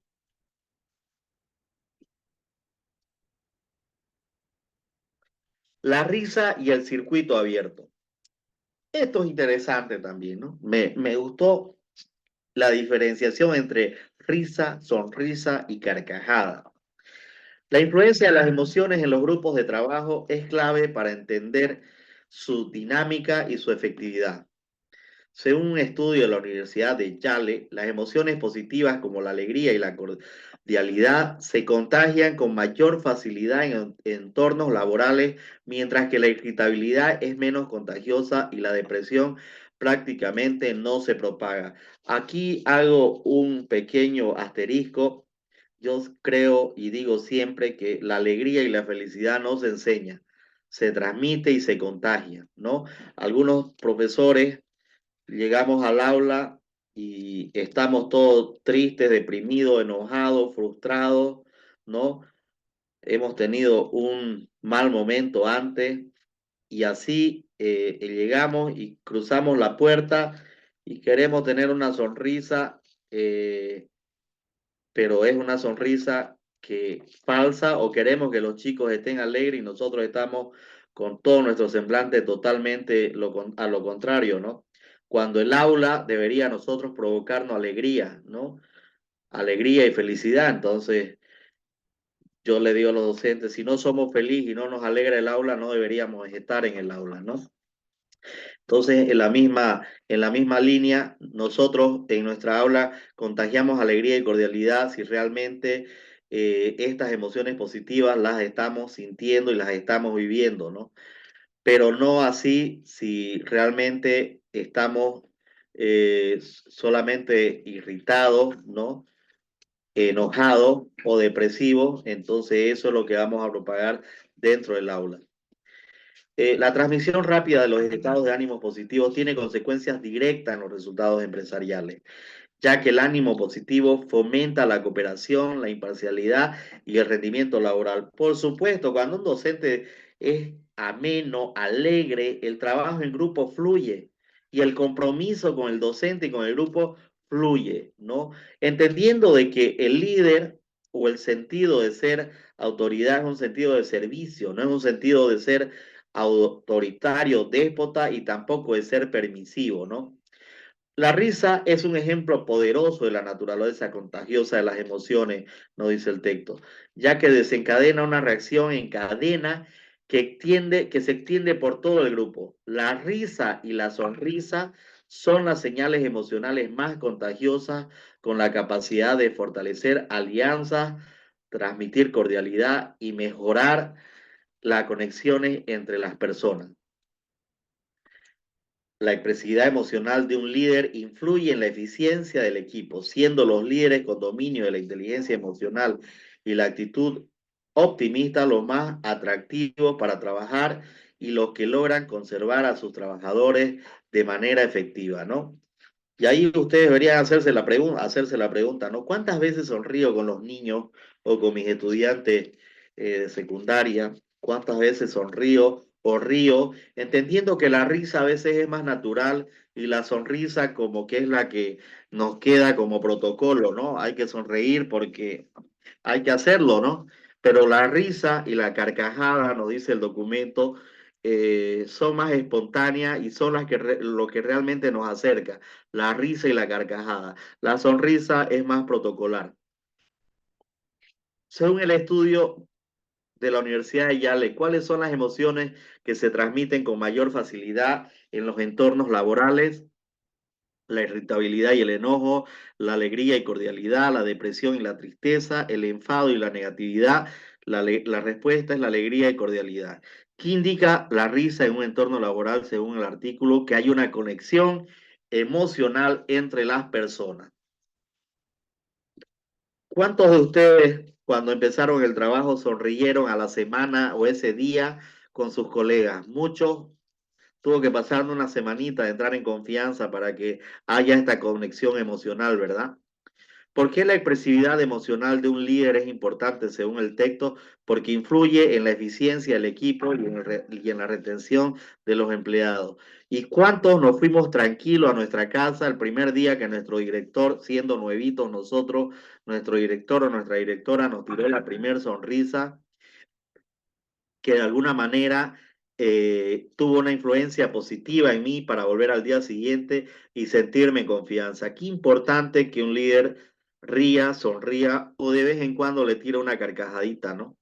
S1: La risa y el circuito abierto. Esto es interesante también, ¿no? Me gustó la diferenciación entre risa, sonrisa y carcajada. La influencia de las emociones en los grupos de trabajo es clave para entender su dinámica y su efectividad. Según un estudio de la Universidad de Yale, las emociones positivas como la alegría y la cordialidad se contagian con mayor facilidad en entornos laborales, mientras que la irritabilidad es menos contagiosa y la depresión prácticamente no se propaga. Aquí hago un pequeño asterisco. Yo creo y digo siempre que la alegría y la felicidad no se enseña, se transmite y se contagia, ¿no? Algunos profesores llegamos al aula y estamos todos tristes, deprimidos, enojados, frustrados, ¿no? Hemos tenido un mal momento antes y así llegamos y cruzamos la puerta y queremos tener una sonrisa, pero es una sonrisa que falsa, o queremos que los chicos estén alegres y nosotros estamos con todo nuestro semblante totalmente a lo contrario, ¿no? Cuando el aula debería a nosotros provocarnos alegría, ¿no? alegría y felicidad. Entonces, yo le digo a los docentes, si no somos felices y no nos alegra el aula, no deberíamos estar en el aula, ¿no? Entonces, en la misma línea, nosotros en nuestra aula contagiamos alegría y cordialidad si realmente estas emociones positivas las estamos sintiendo y las estamos viviendo, ¿no? Pero no así si realmente estamos solamente irritados, ¿no? Enojados o depresivos, entonces eso es lo que vamos a propagar dentro del aula. La transmisión rápida de los estados de ánimo positivos tiene consecuencias directas en los resultados empresariales, ya que el ánimo positivo fomenta la cooperación, la imparcialidad y el rendimiento laboral. Por supuesto, cuando un docente es ameno, alegre, el trabajo en grupo fluye y el compromiso con el docente y con el grupo fluye, ¿no? Entendiendo de que el líder o el sentido de ser autoridad es un sentido de servicio, no es un sentido de ser autoritario, déspota y tampoco de ser permisivo, ¿no? La risa es un ejemplo poderoso de la naturaleza contagiosa de las emociones, nos dice el texto, ya que desencadena una reacción en cadena que se extiende por todo el grupo. La risa y la sonrisa son las señales emocionales más contagiosas con la capacidad de fortalecer alianzas, transmitir cordialidad y mejorar las conexiones entre las personas. La expresividad emocional de un líder influye en la eficiencia del equipo, siendo los líderes con dominio de la inteligencia emocional y la actitud optimista los más atractivos para trabajar y los que logran conservar a sus trabajadores de manera efectiva, ¿no? Y ahí ustedes deberían hacerse la pregunta, ¿no? ¿Cuántas veces sonrío con los niños o con mis estudiantes de secundaria? ¿Cuántas veces sonrío o río? Entendiendo que la risa a veces es más natural y la sonrisa como que es la que nos queda como protocolo, ¿no? Hay que sonreír porque hay que hacerlo, ¿no? Pero la risa y la carcajada, nos dice el documento, son más espontáneas y son lo que realmente nos acerca, la risa y la carcajada. La sonrisa es más protocolar. Según el estudio de la Universidad de Yale, ¿cuáles son las emociones que se transmiten con mayor facilidad en los entornos laborales? La irritabilidad y el enojo, la alegría y cordialidad, la depresión y la tristeza, el enfado y la negatividad. La respuesta es la alegría y cordialidad. ¿Qué indica la risa en un entorno laboral según el artículo? Que hay una conexión emocional entre las personas. ¿Cuántos de ustedes cuando empezaron el trabajo sonrieron a la semana o ese día con sus colegas? Muchos. Tuvo que pasar una semanita de entrar en confianza para que haya esta conexión emocional, ¿verdad? ¿Por qué la expresividad emocional de un líder es importante según el texto? Porque influye en la eficiencia del equipo y en la retención de los empleados. ¿Y cuántos nos fuimos tranquilos a nuestra casa el primer día que nuestro director, siendo nuevitos nosotros, nuestro director o nuestra directora nos tiró la primera sonrisa que de alguna manera tuvo una influencia positiva en mí para volver al día siguiente y sentirme en confianza? Qué importante que un líder ría, sonría o de vez en cuando le tira una carcajadita, ¿no?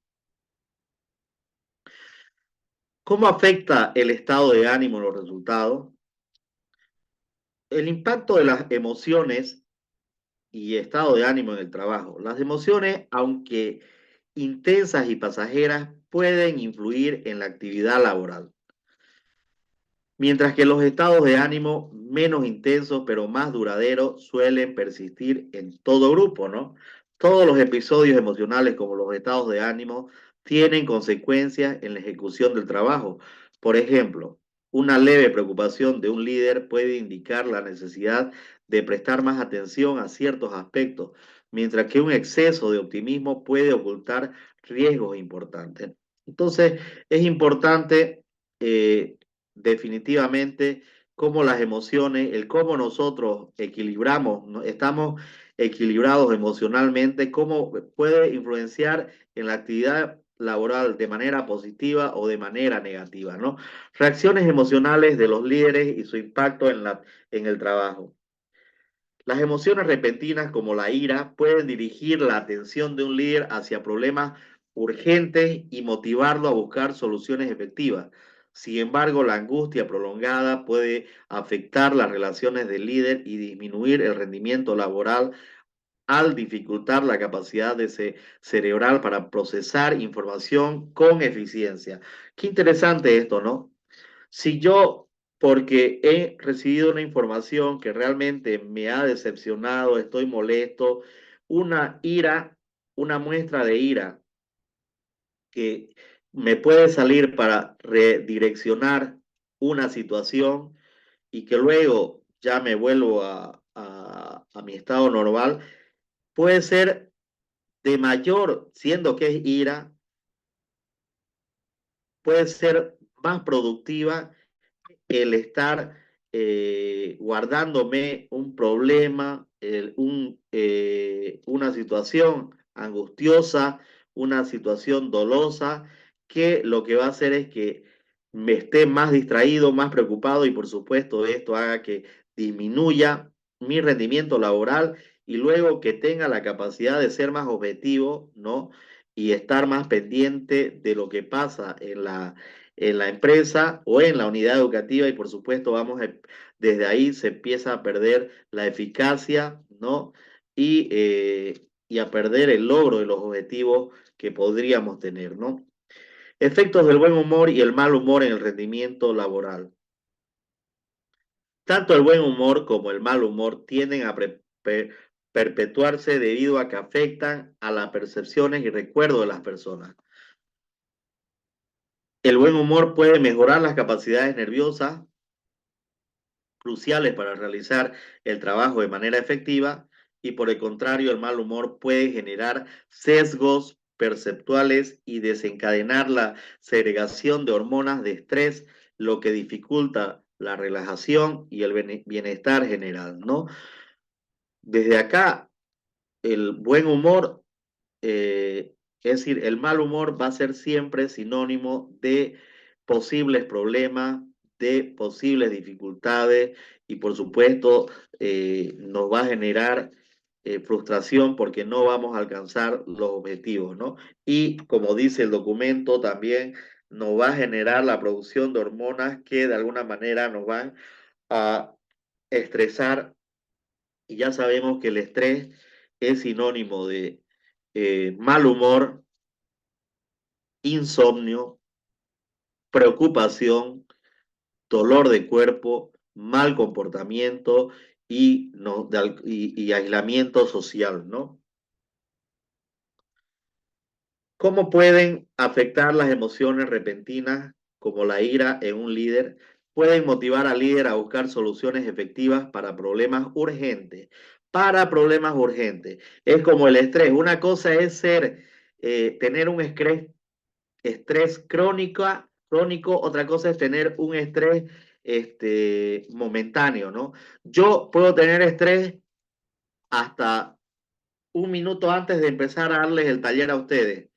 S1: ¿Cómo afecta el estado de ánimo en los resultados? El impacto de las emociones y estado de ánimo en el trabajo. Las emociones, aunque intensas y pasajeras, pueden influir en la actividad laboral. Mientras que los estados de ánimo menos intensos pero más duraderos suelen persistir en todo grupo, ¿no? Todos los episodios emocionales como los estados de ánimo tienen consecuencias en la ejecución del trabajo. Por ejemplo, una leve preocupación de un líder puede indicar la necesidad de prestar más atención a ciertos aspectos, mientras que un exceso de optimismo puede ocultar riesgos importantes. Entonces, es importante definitivamente cómo las emociones, el cómo nosotros equilibramos, ¿no? Estamos equilibrados emocionalmente, cómo puede influenciar en la actividad laboral de manera positiva o de manera negativa, ¿no? Reacciones emocionales de los líderes y su impacto en el trabajo. Las emociones repentinas como la ira pueden dirigir la atención de un líder hacia problemas urgentes y motivarlo a buscar soluciones efectivas. Sin embargo, la angustia prolongada puede afectar las relaciones del líder y disminuir el rendimiento laboral al dificultar la capacidad cerebral para procesar información con eficiencia. Qué interesante esto, ¿no? Si yo, porque he recibido una información que realmente me ha decepcionado, estoy molesto, una ira, una muestra de ira que me puede salir para redireccionar una situación y que luego ya me vuelvo a mi estado normal, puede ser de mayor, siendo que es ira, puede ser más productiva el estar guardándome un problema, una situación angustiosa, una situación dolosa, que lo que va a hacer es que me esté más distraído, más preocupado y por supuesto esto haga que disminuya mi rendimiento laboral y luego que tenga la capacidad de ser más objetivo, ¿no? Y estar más pendiente de lo que pasa en la empresa o en la unidad educativa y por supuesto desde ahí se empieza a perder la eficacia, ¿no? Y a perder el logro de los objetivos que podríamos tener, ¿no? Efectos del buen humor y el mal humor en el rendimiento laboral. Tanto el buen humor como el mal humor tienden a perpetuarse debido a que afectan a las percepciones y recuerdos de las personas. El buen humor puede mejorar las capacidades nerviosas, cruciales para realizar el trabajo de manera efectiva y por el contrario el mal humor puede generar sesgos perceptuales y desencadenar la segregación de hormonas de estrés, lo que dificulta la relajación y el bienestar general, ¿no? Desde acá, el buen humor, es decir, el mal humor va a ser siempre sinónimo de posibles problemas, de posibles dificultades y por supuesto nos va a generar frustración porque no vamos a alcanzar los objetivos, ¿no? Y como dice el documento también nos va a generar la producción de hormonas que de alguna manera nos van a estresar y ya sabemos que el estrés es sinónimo de mal humor, insomnio, preocupación, dolor de cuerpo, mal comportamiento y, no, y aislamiento social, ¿no? ¿Cómo pueden afectar las emociones repentinas como la ira en un líder? Pueden motivar al líder a buscar soluciones efectivas para problemas urgentes. Para problemas urgentes. Es como el estrés. Una cosa es tener un estrés crónico, otra cosa es tener un estrés momentáneo, ¿no? Yo puedo tener estrés hasta un minuto antes de empezar a darles el taller a ustedes.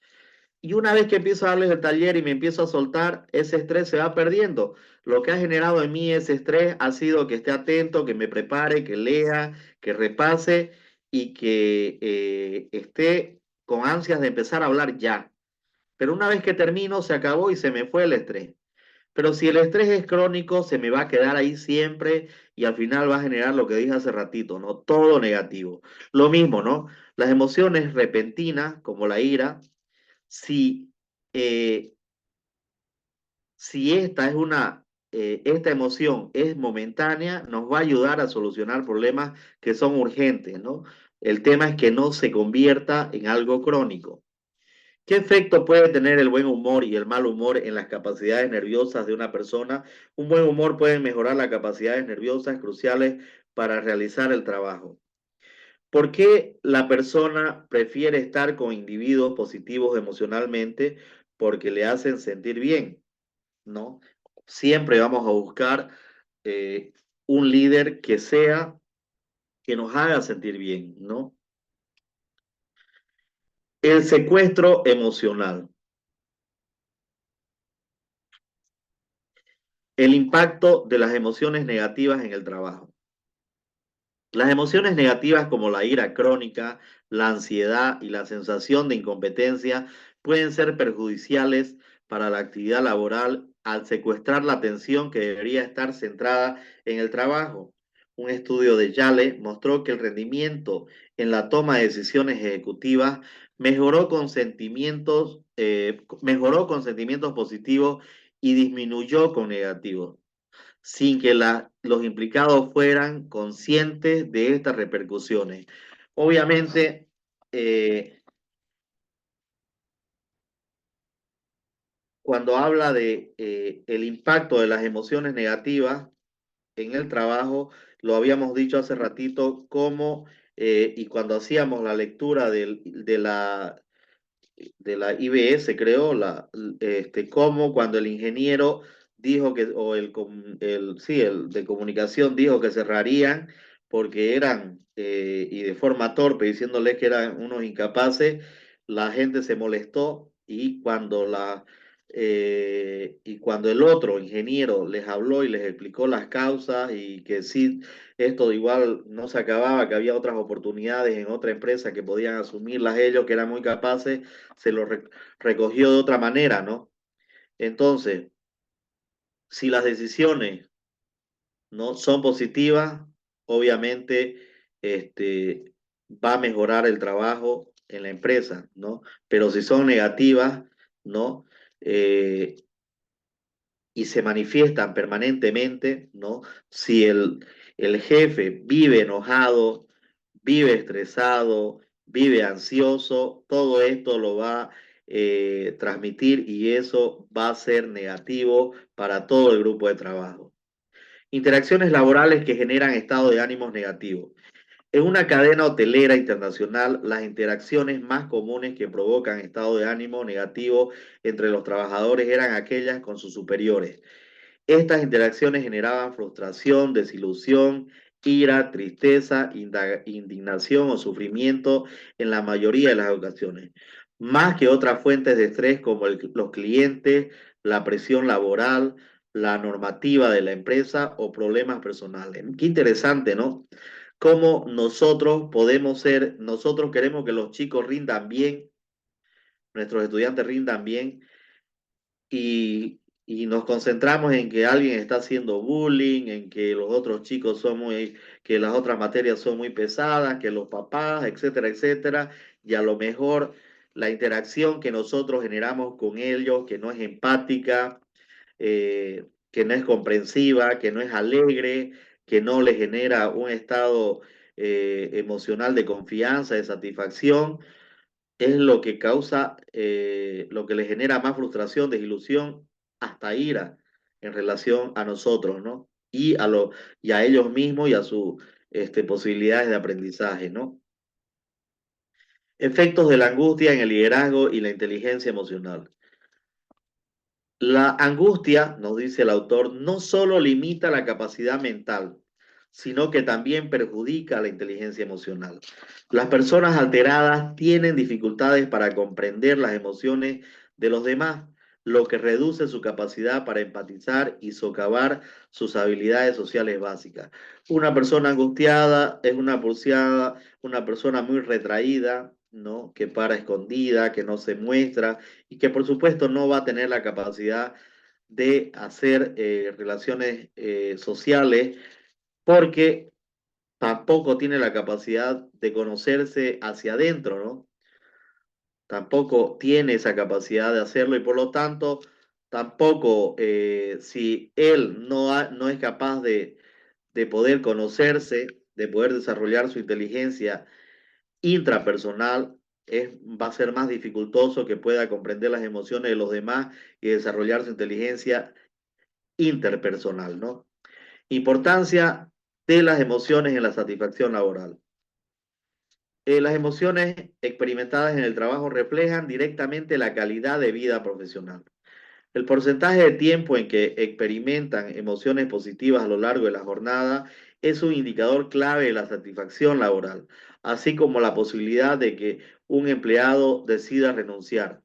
S1: Y una vez que empiezo a darles el taller y me empiezo a soltar, ese estrés se va perdiendo. Lo que ha generado en mí ese estrés ha sido que esté atento, que me prepare, que lea, que repase y que esté con ansias de empezar a hablar ya. Pero una vez que termino, se acabó y se me fue el estrés. Pero si el estrés es crónico, se me va a quedar ahí siempre y al final va a generar lo que dije hace ratito, ¿no? Todo negativo. Lo mismo, ¿no? Las emociones repentinas, como la ira, si, eh, si esta emoción es momentánea, nos va a ayudar a solucionar problemas que son urgentes, ¿no? El tema es que no se convierta en algo crónico. ¿Qué efecto puede tener el buen humor y el mal humor en las capacidades nerviosas de una persona? Un buen humor puede mejorar las capacidades nerviosas cruciales para realizar el trabajo. ¿Por qué la persona prefiere estar con individuos positivos emocionalmente? Porque le hacen sentir bien, ¿no? Siempre vamos a buscar eh, un líder que nos haga sentir bien, ¿no? El secuestro emocional. El impacto de las emociones negativas en el trabajo. Las emociones negativas como la ira crónica, la ansiedad y la sensación de incompetencia pueden ser perjudiciales para la actividad laboral al secuestrar la atención que debería estar centrada en el trabajo. Un estudio de Yale mostró que el rendimiento en la toma de decisiones ejecutivas mejoró con sentimientos positivos y disminuyó con negativos sin que los implicados fueran conscientes de estas repercusiones. Obviamente, cuando habla de el impacto de las emociones negativas en el trabajo, lo habíamos dicho hace ratito, como y cuando hacíamos la lectura de la IBS, creo, como cuando el ingeniero dijo que, o sí, el de comunicación dijo que cerrarían porque eran, y de forma torpe, diciéndoles que eran unos incapaces, la gente se molestó y cuando el otro ingeniero les habló y les explicó las causas y que sí, esto igual no se acababa, que había otras oportunidades en otra empresa que podían asumirlas ellos, que eran muy capaces, se lo recogió de otra manera, ¿no? Entonces, si las decisiones no son positivas, obviamente va a mejorar el trabajo en la empresa, ¿no? Pero si son negativas, ¿no? Eh, y se manifiestan permanentemente, ¿no? Si el jefe vive enojado, vive estresado, vive ansioso, todo esto lo va a transmitir y eso va a ser negativo para todo el grupo de trabajo. Interacciones laborales que generan estado de ánimos negativos. En una cadena hotelera internacional, las interacciones más comunes que provocan estado de ánimo negativo entre los trabajadores eran aquellas con sus superiores. Estas interacciones generaban frustración, desilusión, ira, tristeza, indignación o sufrimiento en la mayoría de las ocasiones, más que otras fuentes de estrés como los clientes, la presión laboral, la normativa de la empresa o problemas personales. Qué interesante, ¿no? Cómo nosotros queremos que los chicos rindan bien, nuestros estudiantes rindan bien y nos concentramos en que alguien está haciendo bullying, en que los otros chicos que las otras materias son muy pesadas, que los papás, etcétera, etcétera, y a lo mejor la interacción que nosotros generamos con ellos, que no es empática, que no es comprensiva, que no es alegre, que no les genera un estado emocional de confianza, de satisfacción, es lo que causa, lo que le genera más frustración, desilusión, hasta ira en relación a nosotros, ¿no? Y a ellos mismos y a sus posibilidades de aprendizaje, ¿no? Efectos de la angustia en el liderazgo y la inteligencia emocional. La angustia, nos dice el autor, no solo limita la capacidad mental, sino que también perjudica la inteligencia emocional. Las personas alteradas tienen dificultades para comprender las emociones de los demás, lo que reduce su capacidad para empatizar y socavar sus habilidades sociales básicas. Una persona angustiada es una persona muy retraída, ¿no? Que para escondida, que no se muestra y que por supuesto no va a tener la capacidad de hacer relaciones sociales porque tampoco tiene la capacidad de conocerse hacia adentro, ¿no? Tampoco tiene esa capacidad de hacerlo y por lo tanto, tampoco si él no es capaz de poder conocerse, de poder desarrollar su inteligencia intrapersonal, va a ser más dificultoso que pueda comprender las emociones de los demás y desarrollar su inteligencia interpersonal, ¿no? Importancia de las emociones en la satisfacción laboral. Las emociones experimentadas en el trabajo reflejan directamente la calidad de vida profesional. El porcentaje de tiempo en que experimentan emociones positivas a lo largo de la jornada es un indicador clave de la satisfacción laboral, así como la posibilidad de que un empleado decida renunciar.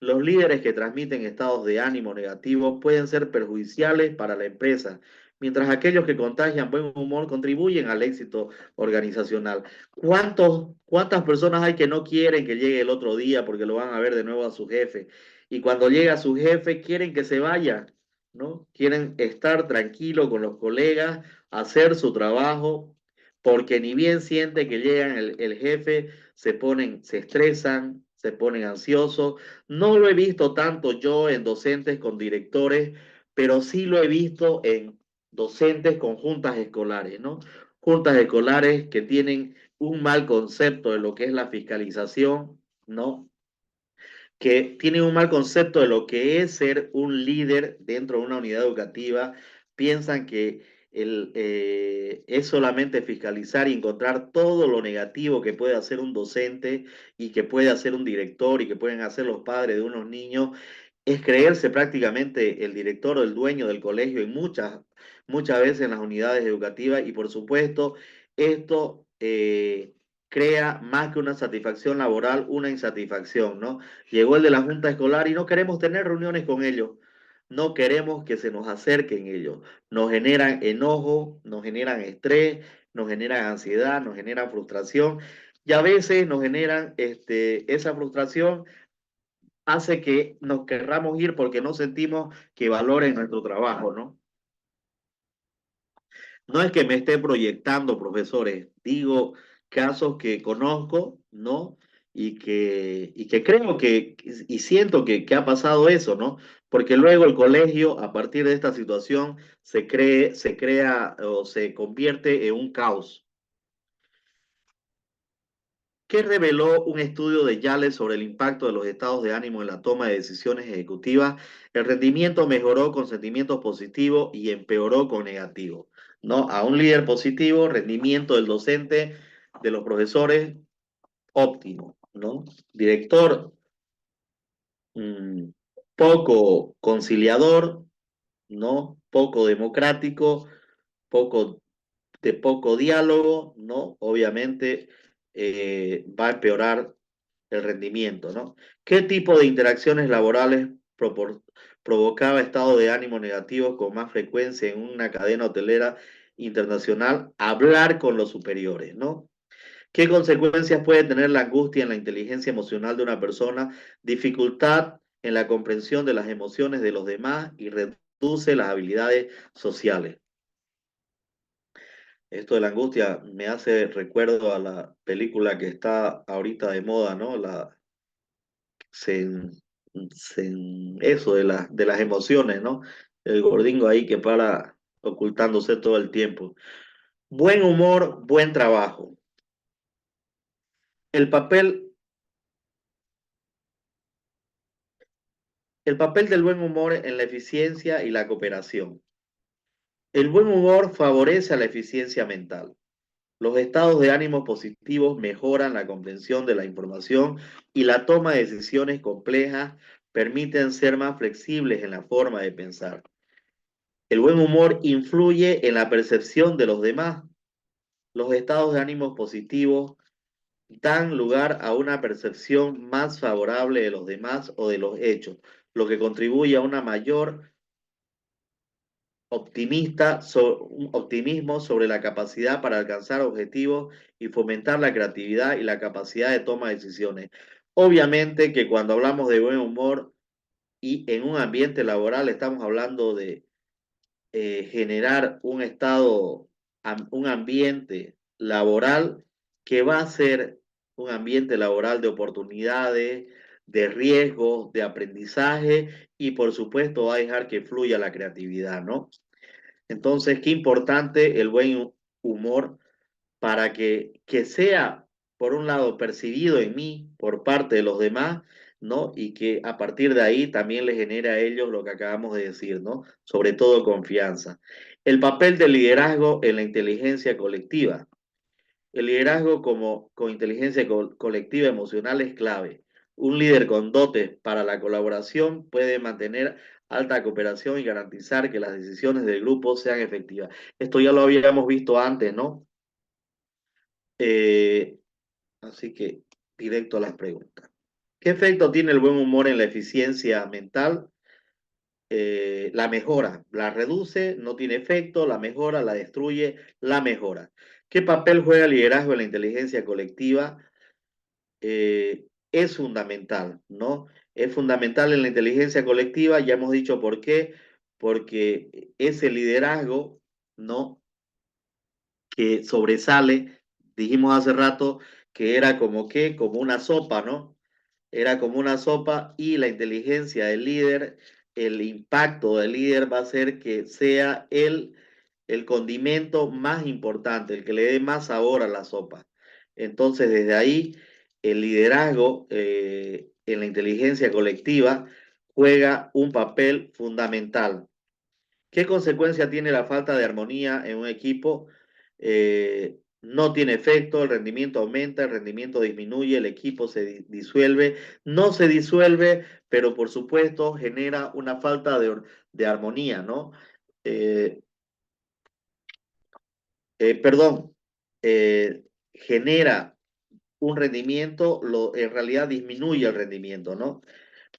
S1: Los líderes que transmiten estados de ánimo negativos pueden ser perjudiciales para la empresa, mientras aquellos que contagian buen humor contribuyen al éxito organizacional. ¿Cuántas personas hay que no quieren que llegue el otro día porque lo van a ver de nuevo a su jefe? Y cuando llega su jefe, quieren que se vaya, ¿no? Quieren estar tranquilo con los colegas, hacer su trabajo, porque ni bien siente que llegan el jefe, se estresan, se ponen ansiosos. No lo he visto tanto yo en docentes con directores, pero sí lo he visto en docentes con juntas escolares, ¿no? Juntas escolares que tienen un mal concepto de lo que es la fiscalización, ¿no? Que tienen un mal concepto de lo que es ser un líder dentro de una unidad educativa, piensan que es solamente fiscalizar y encontrar todo lo negativo que puede hacer un docente y que puede hacer un director y que pueden hacer los padres de unos niños, es creerse prácticamente el director o el dueño del colegio en muchas veces en las unidades educativas y por supuesto esto crea más que una satisfacción laboral, una insatisfacción, ¿no? Llegó el de la junta escolar y no queremos tener reuniones con ellos, no queremos que se nos acerquen ellos, nos generan enojo, nos generan estrés, nos generan ansiedad, nos generan frustración y a veces nos generan esa frustración hace que nos querramos ir porque no sentimos que valoren nuestro trabajo, ¿no? No es que me esté proyectando, profesores, digo casos que conozco, ¿no? Y que creo y siento que ha pasado eso, ¿no? Porque luego el colegio, a partir de esta situación, se crea o se convierte en un caos. ¿Qué reveló un estudio de Yale sobre el impacto de los estados de ánimo en la toma de decisiones ejecutivas? El rendimiento mejoró con sentimientos positivos y empeoró con negativos, ¿no? A un líder positivo, rendimiento del docente, de los profesores, óptimo, ¿no? Director, mmm, poco conciliador, ¿no? Poco democrático, poco poco diálogo, ¿no? Obviamente va a empeorar el rendimiento, ¿no? ¿Qué tipo de interacciones laborales provocaba estado de ánimo negativo con más frecuencia en una cadena hotelera internacional? Hablar con los superiores, ¿no? ¿Qué consecuencias puede tener la angustia en la inteligencia emocional de una persona? Dificultad en la comprensión de las emociones de los demás y reduce las habilidades sociales. Esto de la angustia me hace recuerdo a la película que está ahorita de moda, ¿no? Sen- eso de las emociones, ¿no? El gordingo ahí que para ocultándose todo el tiempo. Buen humor, buen trabajo. El papel, el papel del buen humor en la eficiencia y la cooperación. El buen humor favorece a la eficiencia mental. Los estados de ánimo positivos mejoran la comprensión de la información y la toma de decisiones complejas permiten ser más flexibles en la forma de pensar. El buen humor influye en la percepción de los demás. Los estados de ánimo positivos dan lugar a una percepción más favorable de los demás o de los hechos, lo que contribuye a una mayor un optimismo sobre la capacidad para alcanzar objetivos y fomentar la creatividad y la capacidad de toma de decisiones. Obviamente que cuando hablamos de buen humor y en un ambiente laboral estamos hablando de generar un un ambiente laboral que va a ser un ambiente laboral de oportunidades, de riesgos, de aprendizaje y por supuesto va a dejar que fluya la creatividad, ¿no? Entonces, qué importante el buen humor para que sea, por un lado, percibido en mí por parte de los demás, ¿no? Y que a partir de ahí también le genere a ellos lo que acabamos de decir, ¿no? Sobre todo confianza. El papel del liderazgo en la inteligencia colectiva. El liderazgo con inteligencia colectiva emocional es clave. Un líder con dotes para la colaboración puede mantener alta cooperación y garantizar que las decisiones del grupo sean efectivas. Esto ya lo habíamos visto antes, ¿no? Eh, Así que directo a las preguntas. ¿Qué efecto tiene el buen humor en la eficiencia mental? la mejora, la reduce, no tiene efecto, la mejora, la destruye, la mejora. ¿Qué papel juega el liderazgo en la inteligencia colectiva? Es fundamental, ¿no? Es fundamental en la inteligencia colectiva, ya hemos dicho por qué, porque ese liderazgo, ¿no? Que sobresale, dijimos hace rato que era como que, como una sopa, ¿no? Era como una sopa y la inteligencia del líder, el impacto del líder va a ser que sea el condimento más importante, el que le dé más sabor a la sopa. Entonces, desde ahí, el liderazgo en la inteligencia colectiva juega un papel fundamental. ¿Qué consecuencia tiene la falta de armonía en un equipo? No tiene efecto, el rendimiento aumenta, el rendimiento disminuye, el equipo se disuelve, no se disuelve, pero por supuesto genera una falta de armonía, ¿no? Eh, perdón, genera un rendimiento, en realidad disminuye el rendimiento, ¿no?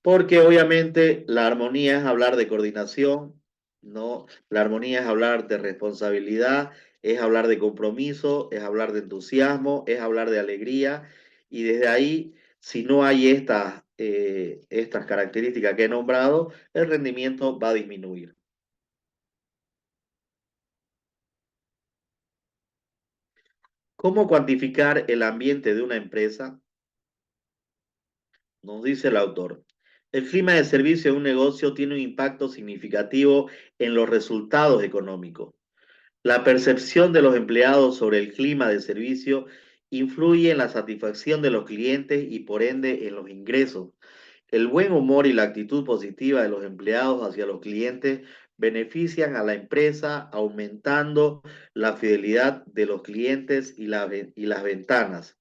S1: Porque obviamente la armonía es hablar de coordinación, ¿no? La armonía es hablar de responsabilidad, es hablar de compromiso, es hablar de entusiasmo, es hablar de alegría. Y desde ahí, si no hay estas características que he nombrado, el rendimiento va a disminuir. ¿Cómo cuantificar el ambiente de una empresa? Nos dice el autor. El clima de servicio de un negocio tiene un impacto significativo en los resultados económicos. La percepción de los empleados sobre el clima de servicio influye en la satisfacción de los clientes y por ende en los ingresos. El buen humor y la actitud positiva de los empleados hacia los clientes benefician a la empresa aumentando la fidelidad de los clientes y las ventanas.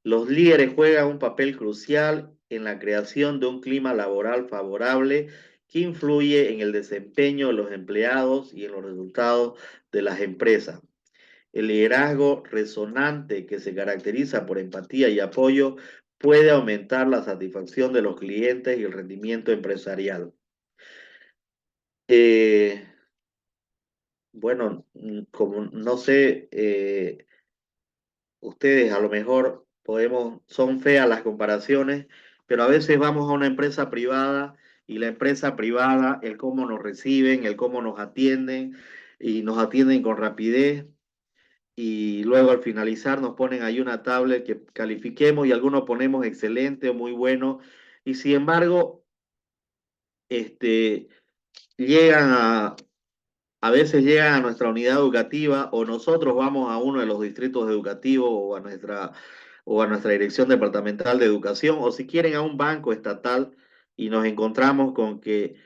S1: Los líderes juegan un papel crucial en la creación de un clima laboral favorable que influye en el desempeño de los empleados y en los resultados de las empresas. El liderazgo resonante que se caracteriza por empatía y apoyo puede aumentar la satisfacción de los clientes y el rendimiento empresarial. Eh, bueno, como no sé, ustedes a lo mejor son feas las comparaciones, pero a veces vamos a una empresa privada y la empresa privada, el cómo nos reciben, el cómo nos atienden y nos atienden con rapidez y luego al finalizar nos ponen ahí una tablet que califiquemos y algunos ponemos excelente o muy bueno y sin embargo, este, llegan a veces llegan a nuestra unidad educativa o nosotros vamos a uno de los distritos educativos o a nuestra dirección departamental de educación o si quieren a un banco estatal y nos encontramos con que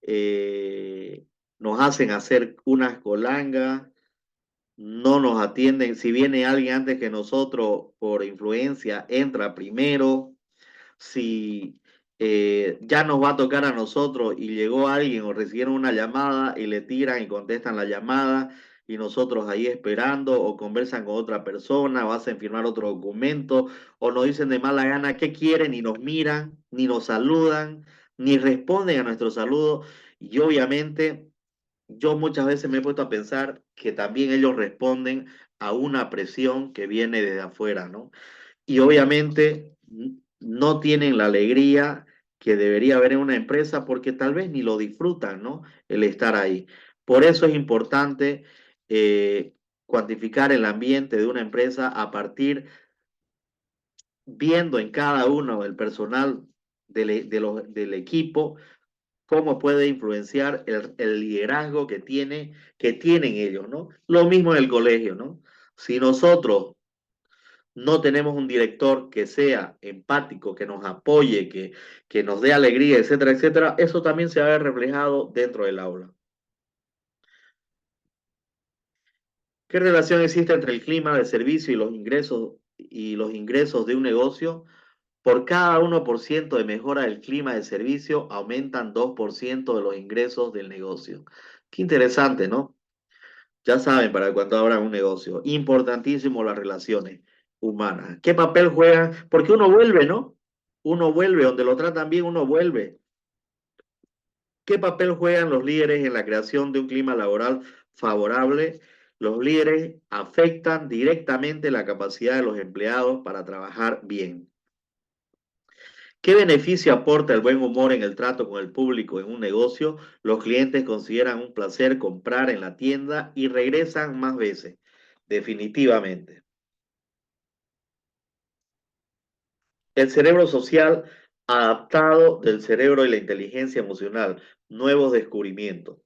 S1: eh, nos hacen hacer unas colangas, no nos atienden, si viene alguien antes que nosotros por influencia, entra primero, si ya nos va a tocar a nosotros y llegó alguien o recibieron una llamada y le tiran y contestan la llamada y nosotros ahí esperando o conversan con otra persona o hacen firmar otro documento o nos dicen de mala gana qué quieren y nos miran, ni nos saludan, ni responden a nuestro saludo y obviamente yo muchas veces me he puesto a pensar que también ellos responden a una presión que viene desde afuera, ¿no? Y obviamente no tienen la alegría que debería haber en una empresa porque tal vez ni lo disfrutan, ¿no? El estar ahí. Por eso es importante eh, cuantificar el ambiente de una empresa a partir, viendo en cada uno el personal del equipo, cómo puede influenciar el liderazgo que tienen ellos, ¿no? Lo mismo en el colegio, ¿no? Si nosotros no tenemos un director que sea empático, que nos apoye, que nos dé alegría, etcétera, etcétera, eso también se va a ver reflejado dentro del aula. ¿Qué relación existe entre el clima de servicio y los ingresos de un negocio? Por cada 1% de mejora del clima de servicio, aumentan 2% de los ingresos del negocio. Qué interesante, ¿no? Ya saben, para cuando abran un negocio, importantísimo las relaciones humanas. ¿Qué papel juegan? Porque uno vuelve, ¿no? Uno vuelve, donde lo tratan bien, uno vuelve. ¿Qué papel juegan los líderes en la creación de un clima laboral favorable? Los líderes afectan directamente la capacidad de los empleados para trabajar bien. ¿Qué beneficio aporta el buen humor en el trato con el público en un negocio? Los clientes consideran un placer comprar en la tienda y regresan más veces, definitivamente. El cerebro social adaptado del cerebro y la inteligencia emocional, nuevos descubrimientos.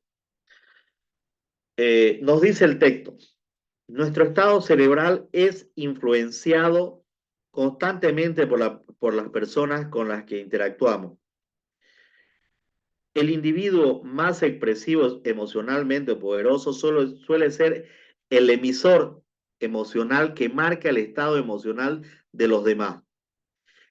S1: Nos dice el texto, nuestro estado cerebral es influenciado constantemente por las personas con las que interactuamos. El individuo más expresivo emocionalmente poderoso suele ser el emisor emocional que marca el estado emocional de los demás.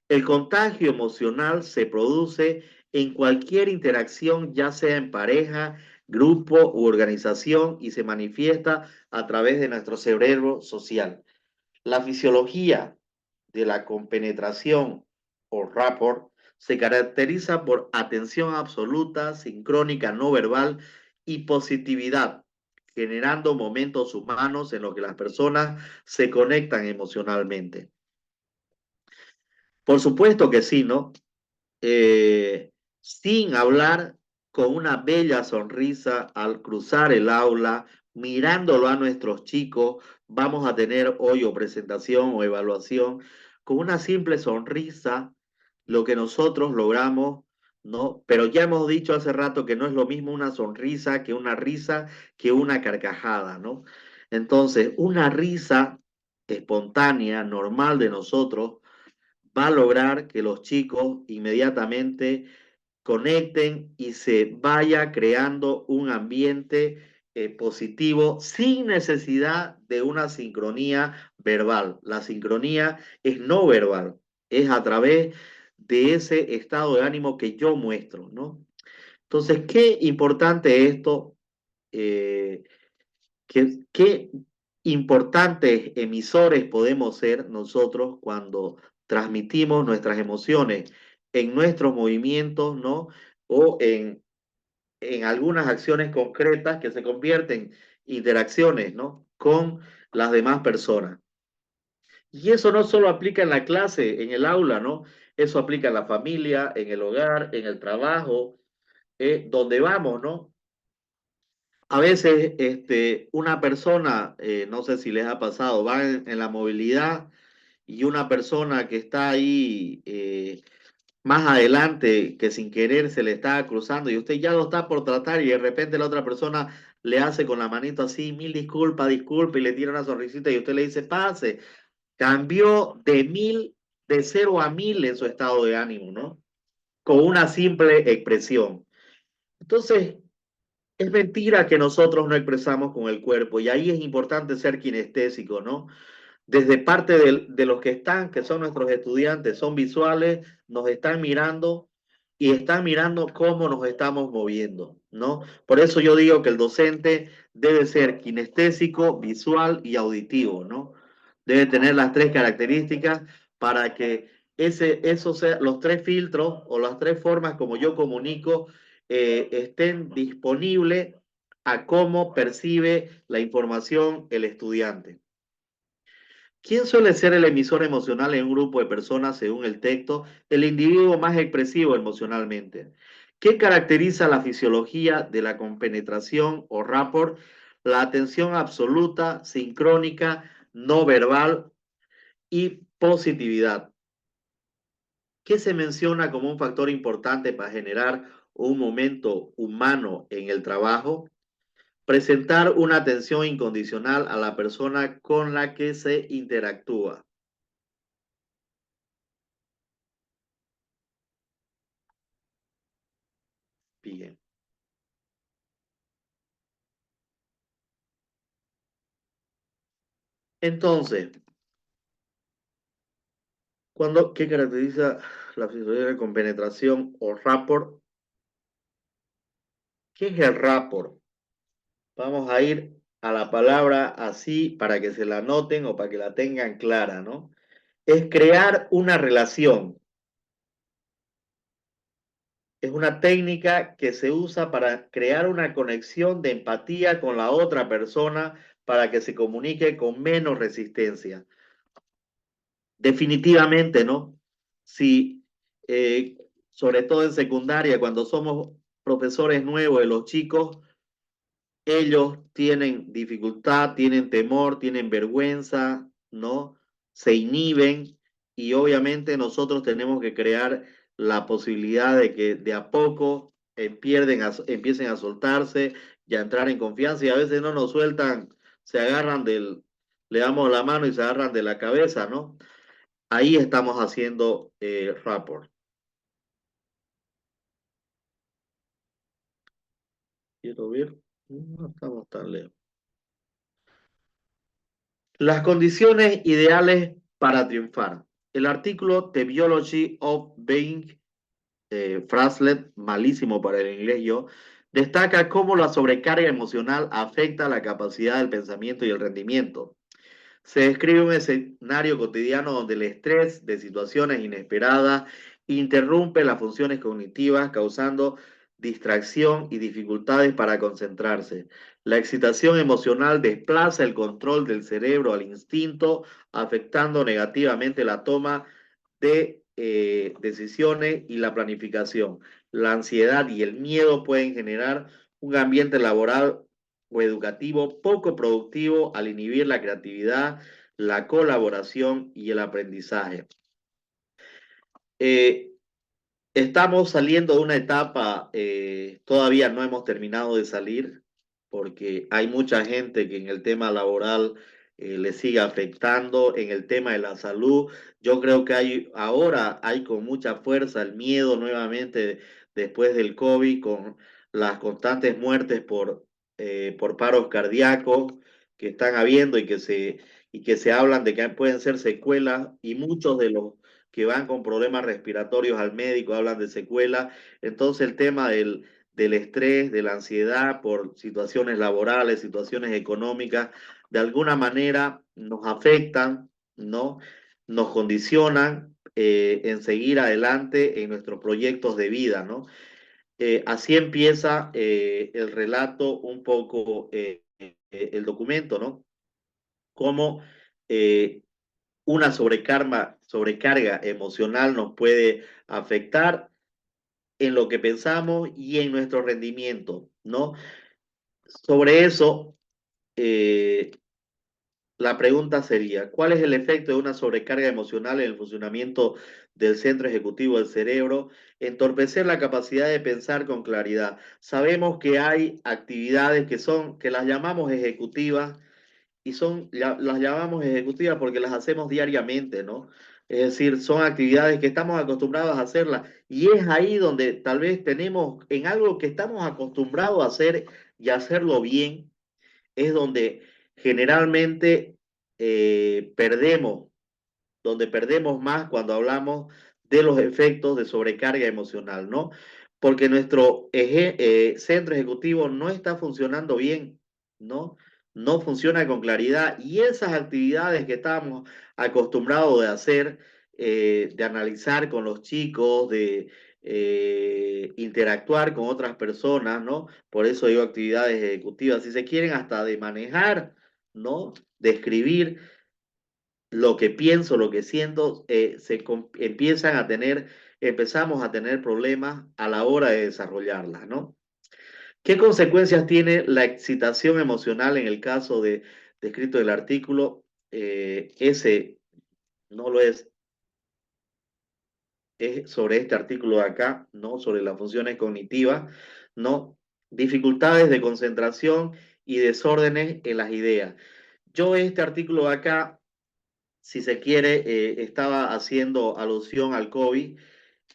S1: El contagio emocional se produce en cualquier interacción, ya sea en pareja, grupo u organización, y se manifiesta a través de nuestro cerebro social. La fisiología de la compenetración o rapport se caracteriza por atención absoluta, sincrónica, no verbal y positividad, generando momentos humanos en los que las personas se conectan emocionalmente. Por supuesto que sí, ¿no? Sin hablar, con una bella sonrisa al cruzar el aula, mirándolo a nuestros chicos, vamos a tener hoy o presentación o evaluación, con una simple sonrisa, lo que nosotros logramos, ¿no? Pero ya hemos dicho hace rato que no es lo mismo una sonrisa que una risa, que una carcajada, ¿no? Entonces, una risa espontánea, normal de nosotros, va a lograr que los chicos inmediatamente conecten y se vaya creando un ambiente positivo sin necesidad de una sincronía verbal. La sincronía es no verbal, es a través de ese estado de ánimo que yo muestro, ¿no? Entonces, qué importante esto, eh, qué importantes emisores podemos ser nosotros cuando transmitimos nuestras emociones en nuestros movimientos, ¿no? O en algunas acciones concretas que se convierten en interacciones, ¿no? Con las demás personas. Y eso no solo aplica en la clase, en el aula, ¿no? Eso aplica en la familia, en el hogar, en el trabajo, donde vamos, ¿no? A veces una persona, no sé si les ha pasado, va en la movilidad y una persona que está ahí más adelante, que sin querer se le está cruzando y usted ya lo está por tratar y de repente la otra persona le hace con la manito así, mil disculpas, disculpe, y le tira una sonrisita y usted le dice, pase, cambió de 0 a 1000 en su estado de ánimo, ¿no? Con una simple expresión. Entonces, es mentira que nosotros no expresamos con el cuerpo y ahí es importante ser kinestésico, ¿no? Desde parte de los que están, que son nuestros estudiantes, son visuales, nos están mirando y están mirando cómo nos estamos moviendo, ¿no? Por eso yo digo que el docente debe ser kinestésico, visual y auditivo, ¿no? Debe tener las tres características para que eso sea, los tres filtros o las tres formas como yo comunico estén disponibles a cómo percibe la información el estudiante. ¿Quién suele ser el emisor emocional en un grupo de personas según el texto? El individuo más expresivo emocionalmente. ¿Qué caracteriza la fisiología de la compenetración o rapport? La atención absoluta, sincrónica, no verbal y positividad. ¿Qué se menciona como un factor importante para generar un momento humano en el trabajo? Presentar una atención incondicional a la persona con la que se interactúa. Bien. Entonces, ¿qué caracteriza la fisiología de compenetración o rapport? ¿Qué es el rapport? Vamos a ir a la palabra así para que se la noten o para que la tengan clara, ¿no? Es crear una relación Es una técnica que se usa para crear una conexión de empatía con la otra persona para que se comunique con menos resistencia. Definitivamente, ¿no? Si, eh, sobre todo en secundaria, cuando somos profesores nuevos de los chicos, ellos tienen dificultad, tienen temor, tienen vergüenza, ¿no? Se inhiben y obviamente nosotros tenemos que crear la posibilidad de que de a poco empiecen a soltarse y a entrar en confianza y a veces no nos sueltan, se agarran le damos la mano y se agarran de la cabeza, ¿no? Ahí estamos haciendo rapport. Quiero ver, no estamos tan lejos. Las condiciones ideales para triunfar. El artículo The Biology of Being, Fraslet, malísimo para el inglés yo, destaca cómo la sobrecarga emocional afecta la capacidad del pensamiento y el rendimiento. Se describe un escenario cotidiano donde el estrés de situaciones inesperadas interrumpe las funciones cognitivas, causando distracción y dificultades para concentrarse. La excitación emocional desplaza el control del cerebro al instinto, afectando negativamente la toma de decisiones y la planificación. La ansiedad y el miedo pueden generar un ambiente laboral o educativo poco productivo al inhibir la creatividad, la colaboración y el aprendizaje. Eh, Estamos saliendo de una etapa, todavía no hemos terminado de salir, porque hay mucha gente que en el tema laboral le sigue afectando, en el tema de la salud. Yo creo que ahora hay con mucha fuerza el miedo nuevamente después del COVID, con las constantes muertes por paros cardíacos que están habiendo y que se hablan de que pueden ser secuelas y muchos de los que van con problemas respiratorios al médico, hablan de secuelas. Entonces el tema del estrés, de la ansiedad por situaciones laborales, situaciones económicas, de alguna manera nos afectan, ¿no? Nos condicionan en seguir adelante en nuestros proyectos de vida, ¿no? Así empieza el relato, un poco el documento, ¿no? Cómo una sobrecarga emocional nos puede afectar en lo que pensamos y en nuestro rendimiento, ¿no? Sobre eso, eh, la pregunta sería, ¿cuál es el efecto de una sobrecarga emocional en el funcionamiento del centro ejecutivo del cerebro? Entorpecer la capacidad de pensar con claridad. Sabemos que hay actividades que las llamamos ejecutivas, y las llamamos ejecutivas porque las hacemos diariamente, ¿no? Es decir, son actividades que estamos acostumbrados a hacerlas y es ahí donde tal vez tenemos en algo que estamos acostumbrados a hacer y hacerlo bien, es donde generalmente perdemos, donde perdemos más cuando hablamos de los efectos de sobrecarga emocional, ¿no? Porque nuestro centro ejecutivo no está funcionando bien, ¿no? No funciona con claridad y esas actividades que estamos acostumbrados de hacer, de analizar con los chicos, de interactuar con otras personas, ¿no? Por eso digo actividades ejecutivas, si se quieren hasta de manejar, ¿no? De escribir lo que pienso, lo que siento, empezamos a tener problemas a la hora de desarrollarlas, ¿no? ¿Qué consecuencias tiene la excitación emocional en el caso descrito del artículo? Ese no lo es sobre este artículo de acá, ¿no? Sobre las funciones cognitivas, ¿no? Dificultades de concentración y desórdenes en las ideas. Yo este artículo de acá, si se quiere, estaba haciendo alusión al COVID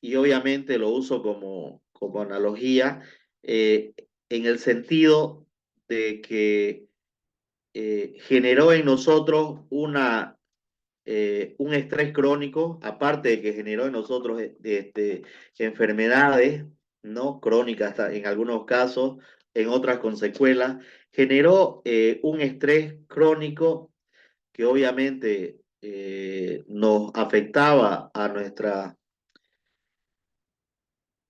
S1: y obviamente lo uso como analogía en el sentido de que generó en nosotros un estrés crónico, aparte de que generó en nosotros enfermedades, ¿no? Crónicas en algunos casos, en otras con secuelas, generó un estrés crónico que obviamente nos afectaba a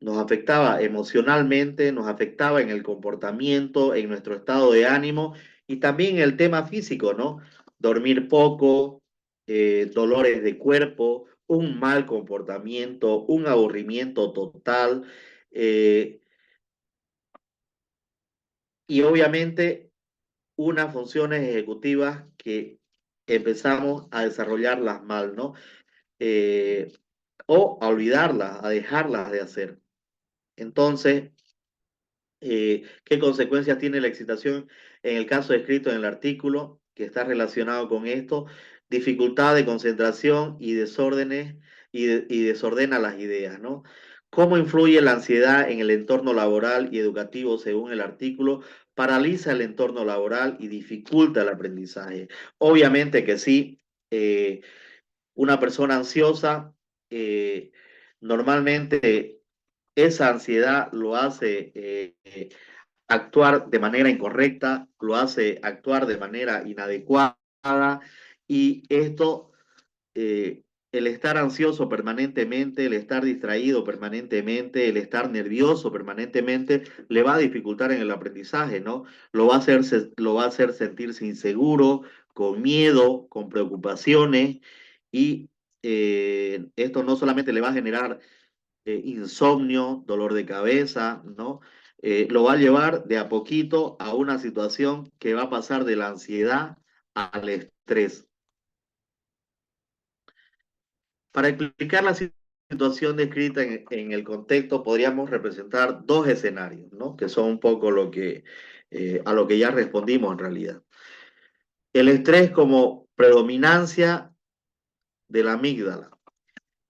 S1: nos afectaba emocionalmente, nos afectaba en el comportamiento, en nuestro estado de ánimo y también en el tema físico, ¿no? Dormir poco, dolores de cuerpo, un mal comportamiento, un aburrimiento total, eh, y obviamente unas funciones ejecutivas que empezamos a desarrollarlas mal, ¿no? Eh, o a olvidarlas, a dejarlas de hacer. Entonces, ¿qué consecuencias tiene la excitación en el caso descrito en el artículo que está relacionado con esto? Dificultad de concentración y desórdenes y desordena las ideas, ¿no? ¿Cómo influye la ansiedad en el entorno laboral y educativo según el artículo? Paraliza el entorno laboral y dificulta el aprendizaje. Obviamente que sí, una persona ansiosa eh, normalmente esa ansiedad lo hace actuar de manera incorrecta, lo hace actuar de manera inadecuada y esto, eh, el estar ansioso permanentemente, el estar distraído permanentemente, el estar nervioso permanentemente, le va a dificultar en el aprendizaje, ¿no? Lo va a hacer sentirse inseguro, con miedo, con preocupaciones y esto no solamente le va a generar insomnio, dolor de cabeza, ¿no? Lo va a llevar de a poquito a una situación que va a pasar de la ansiedad al estrés. Para explicar la situación descrita en el contexto, podríamos representar dos escenarios, ¿no? Que son un poco a lo que ya respondimos en realidad. El estrés como predominancia de la amígdala.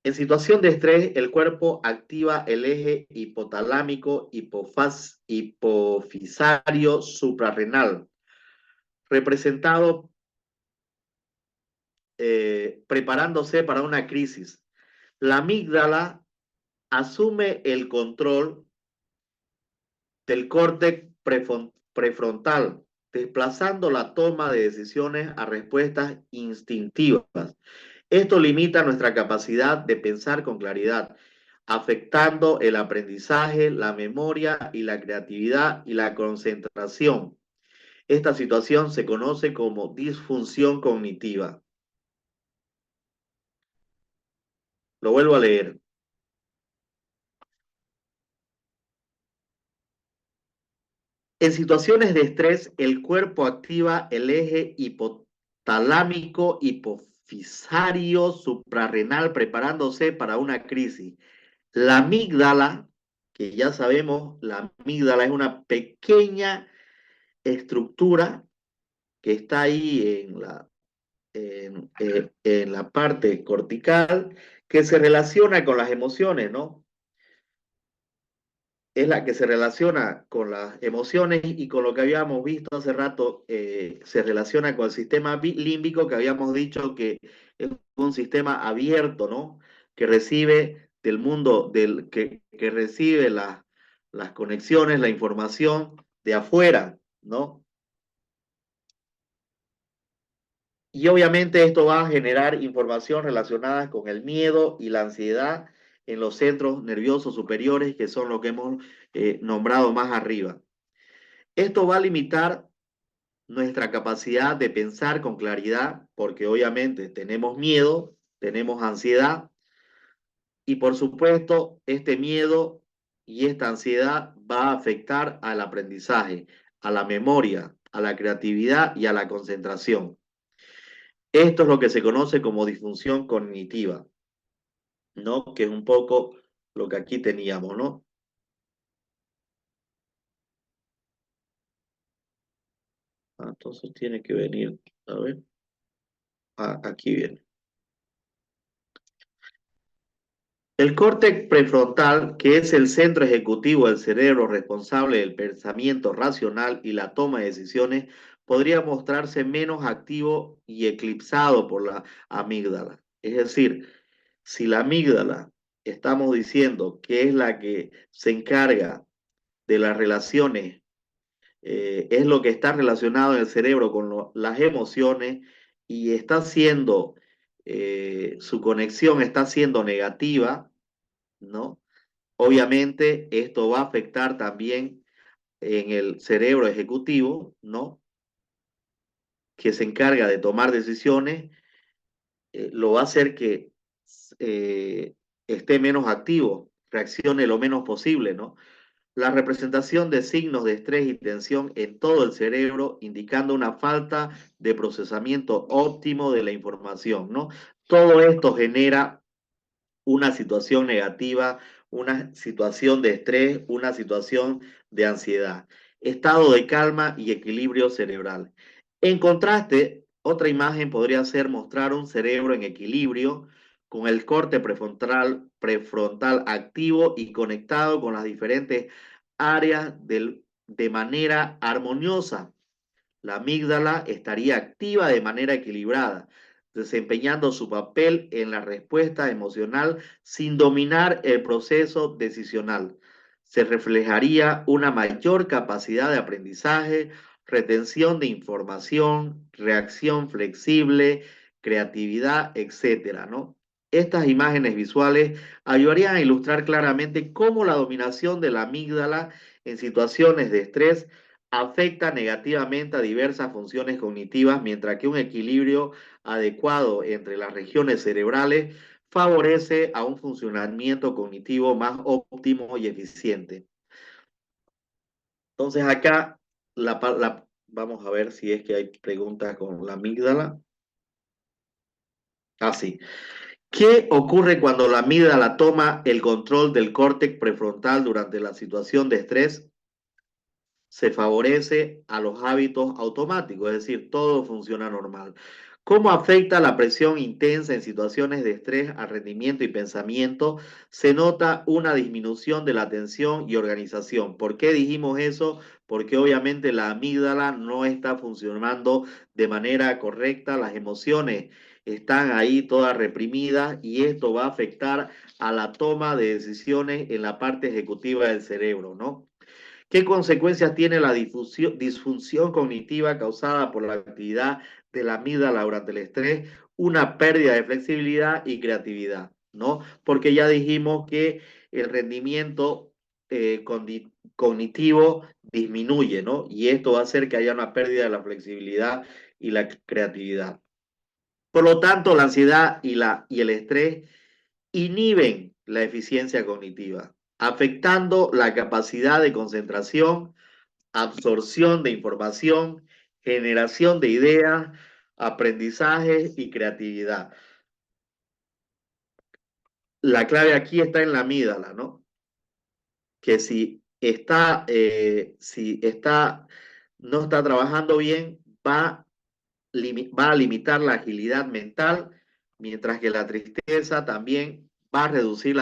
S1: En situación de estrés, el cuerpo activa el eje hipotalámico hipofisario suprarrenal, representado preparándose para una crisis. La amígdala asume el control del córtex prefrontal, desplazando la toma de decisiones a respuestas instintivas. Esto limita nuestra capacidad de pensar con claridad, afectando el aprendizaje, la memoria y la creatividad y la concentración. Esta situación se conoce como disfunción cognitiva. Lo vuelvo a leer. En situaciones de estrés, el cuerpo activa el eje hipotalámico hipofisario suprarrenal preparándose para una crisis. La amígdala, que ya sabemos, la amígdala es una pequeña estructura que está ahí en la parte cortical que se relaciona con las emociones, ¿no? Es la que se relaciona con las emociones y con lo que habíamos visto hace rato, se relaciona con el sistema límbico que habíamos dicho que es un sistema abierto, ¿no? Que recibe del mundo, que recibe las conexiones, la información de afuera, ¿no? Y obviamente esto va a generar información relacionada con el miedo y la ansiedad en los centros nerviosos superiores, que son lo que hemos nombrado más arriba. Esto va a limitar nuestra capacidad de pensar con claridad, porque obviamente tenemos miedo, tenemos ansiedad, y por supuesto este miedo y esta ansiedad va a afectar al aprendizaje, a la memoria, a la creatividad y a la concentración. Esto es lo que se conoce como disfunción cognitiva, ¿no? Que es un poco lo que aquí teníamos, ¿no? Entonces tiene que venir, a ver, aquí viene. El córtex prefrontal, que es el centro ejecutivo del cerebro responsable del pensamiento racional y la toma de decisiones, podría mostrarse menos activo y eclipsado por la amígdala. Es decir, si la amígdala, estamos diciendo que es la que se encarga de las relaciones, es lo que está relacionado en el cerebro con las emociones y está su conexión está siendo negativa, ¿no? Obviamente, esto va a afectar también en el cerebro ejecutivo, ¿no? Que se encarga de tomar decisiones, lo va a hacer que eh, esté menos activo, reaccione lo menos posible, ¿no? La representación de signos de estrés y tensión en todo el cerebro, indicando una falta de procesamiento óptimo de la información, ¿no? Todo esto genera una situación negativa, una situación de estrés, una situación de ansiedad, estado de calma y equilibrio cerebral. En contraste, otra imagen podría ser mostrar un cerebro en equilibrio con el corte prefrontal activo y conectado con las diferentes áreas de manera armoniosa. La amígdala estaría activa de manera equilibrada, desempeñando su papel en la respuesta emocional sin dominar el proceso decisional. Se reflejaría una mayor capacidad de aprendizaje, retención de información, reacción flexible, creatividad, etcétera, ¿no? Estas imágenes visuales ayudarían a ilustrar claramente cómo la dominación de la amígdala en situaciones de estrés afecta negativamente a diversas funciones cognitivas, mientras que un equilibrio adecuado entre las regiones cerebrales favorece a un funcionamiento cognitivo más óptimo y eficiente. Entonces acá vamos a ver si es que hay preguntas con la amígdala. Así. ¿Qué ocurre cuando la amígdala toma el control del córtex prefrontal durante la situación de estrés? Se favorece a los hábitos automáticos, es decir, todo funciona normal. ¿Cómo afecta la presión intensa en situaciones de estrés al rendimiento y pensamiento? Se nota una disminución de la atención y organización. ¿Por qué dijimos eso? Porque obviamente la amígdala no está funcionando de manera correcta, las emociones están ahí todas reprimidas y esto va a afectar a la toma de decisiones en la parte ejecutiva del cerebro, ¿no? ¿Qué consecuencias tiene la disfunción cognitiva causada por la actividad de la amígdala durante el estrés? Una pérdida de flexibilidad y creatividad, ¿no? Porque ya dijimos que el rendimiento cognitivo disminuye, ¿no? Y esto va a hacer que haya una pérdida de la flexibilidad y la creatividad. Por lo tanto, la ansiedad y el estrés inhiben la eficiencia cognitiva, afectando la capacidad de concentración, absorción de información, generación de ideas, aprendizaje y creatividad. La clave aquí está en la amígdala, ¿no? Que no está trabajando bien, va a limitar la agilidad mental, mientras que la tristeza también va a reducir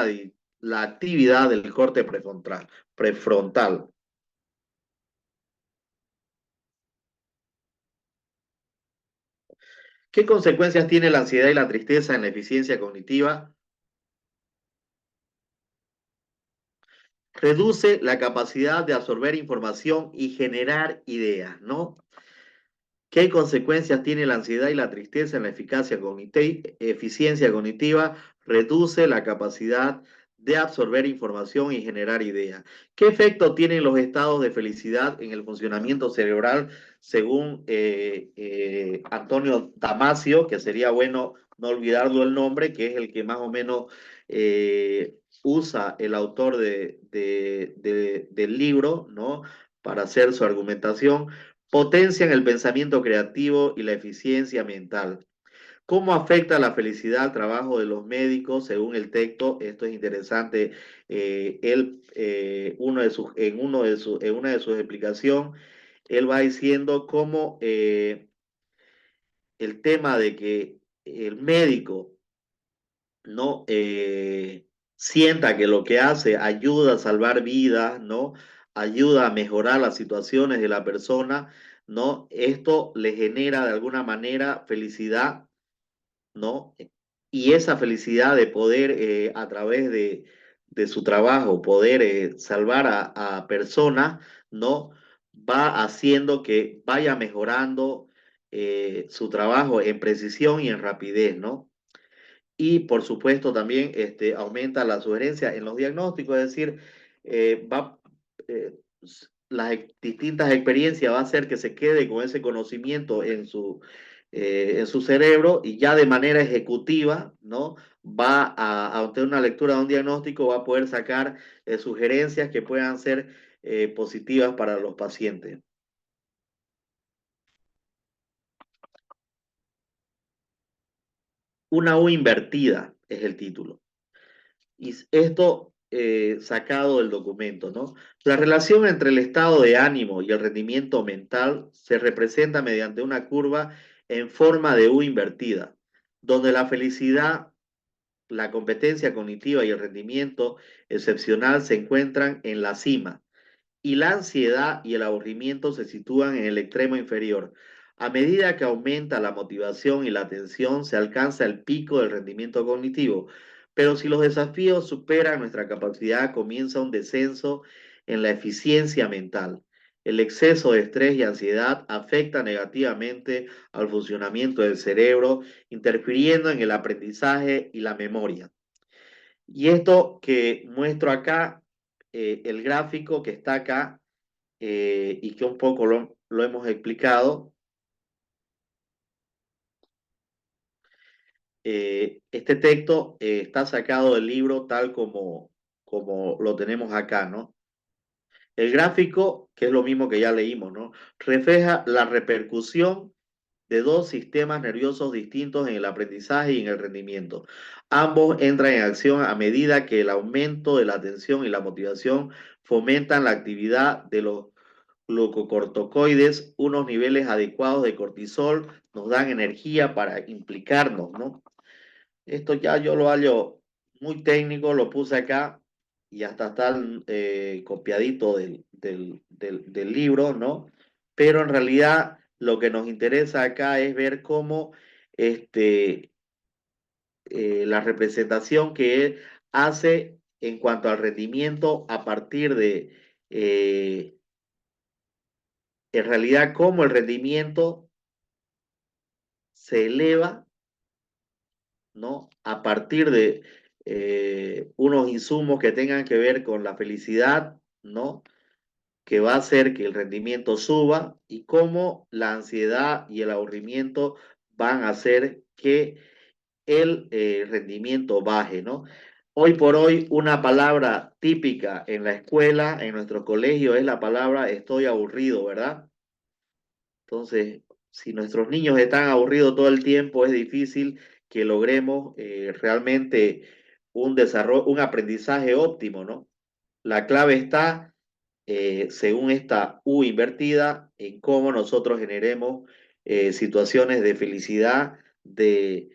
S1: la actividad del corte prefrontal. ¿Qué consecuencias tiene la ansiedad y la tristeza en la eficiencia cognitiva? Reduce la capacidad de absorber información y generar ideas, ¿no? ¿Qué consecuencias tiene la ansiedad y la tristeza en la eficiencia cognitiva? Reduce la capacidad de absorber información y generar ideas. ¿Qué efecto tienen los estados de felicidad en el funcionamiento cerebral según Antonio Damasio, que sería bueno no olvidarlo el nombre, que es el que más o menos usa el autor del libro, ¿no? Para hacer su argumentación? Potencian el pensamiento creativo y la eficiencia mental. ¿Cómo afecta la felicidad al trabajo de los médicos según el texto? Esto es interesante. En una de sus explicaciones, él va diciendo cómo el tema de que el médico no sienta que lo que hace ayuda a salvar vidas, ¿no? Ayuda a mejorar las situaciones de la persona, ¿no? Esto le genera de alguna manera felicidad, ¿no? Y esa felicidad de poder a través de su trabajo, poder salvar a personas, ¿no? Va haciendo que vaya mejorando su trabajo en precisión y en rapidez, ¿no? y por supuesto también aumenta la sugerencia en los diagnósticos, es decir, va, las distintas experiencias va a hacer que se quede con ese conocimiento en su cerebro y ya de manera ejecutiva, ¿no? Va a tener una lectura de un diagnóstico, va a poder sacar sugerencias que puedan ser positivas para los pacientes. Una U invertida es el título. Y esto sacado del documento, ¿no? La relación entre el estado de ánimo y el rendimiento mental se representa mediante una curva en forma de U invertida, donde la felicidad, la competencia cognitiva y el rendimiento excepcional se encuentran en la cima y la ansiedad y el aburrimiento se sitúan en el extremo inferior. A medida que aumenta la motivación y la atención, se alcanza el pico del rendimiento cognitivo. Pero si los desafíos superan nuestra capacidad, comienza un descenso en la eficiencia mental. El exceso de estrés y ansiedad afecta negativamente al funcionamiento del cerebro, interfiriendo en el aprendizaje y la memoria. Y esto que muestro acá, el gráfico que está acá, y que un poco lo hemos explicado, este texto está sacado del libro tal como lo tenemos acá, ¿no? El gráfico, que es lo mismo que ya leímos, ¿no? Refleja la repercusión de dos sistemas nerviosos distintos en el aprendizaje y en el rendimiento. Ambos entran en acción a medida que el aumento de la atención y la motivación fomentan la actividad de los glucocorticoides. Unos niveles adecuados de cortisol nos dan energía para implicarnos, ¿no? Esto ya yo lo hallo muy técnico, lo puse acá y hasta está copiadito del libro, ¿no? Pero en realidad lo que nos interesa acá es ver cómo este, la representación que él hace en cuanto al rendimiento a partir de, en realidad, cómo el rendimiento se eleva, ¿no? A partir de unos insumos que tengan que ver con la felicidad, ¿no? Que va a hacer que el rendimiento suba y cómo la ansiedad y el aburrimiento van a hacer que el rendimiento baje, ¿no? Hoy por hoy, una palabra típica en la escuela, en nuestro colegio, es la palabra estoy aburrido, ¿verdad? Entonces, si nuestros niños están aburridos todo el tiempo, es difícil que logremos realmente un desarrollo, un aprendizaje óptimo, ¿no? La clave está, según esta U invertida, en cómo nosotros generemos situaciones de felicidad, de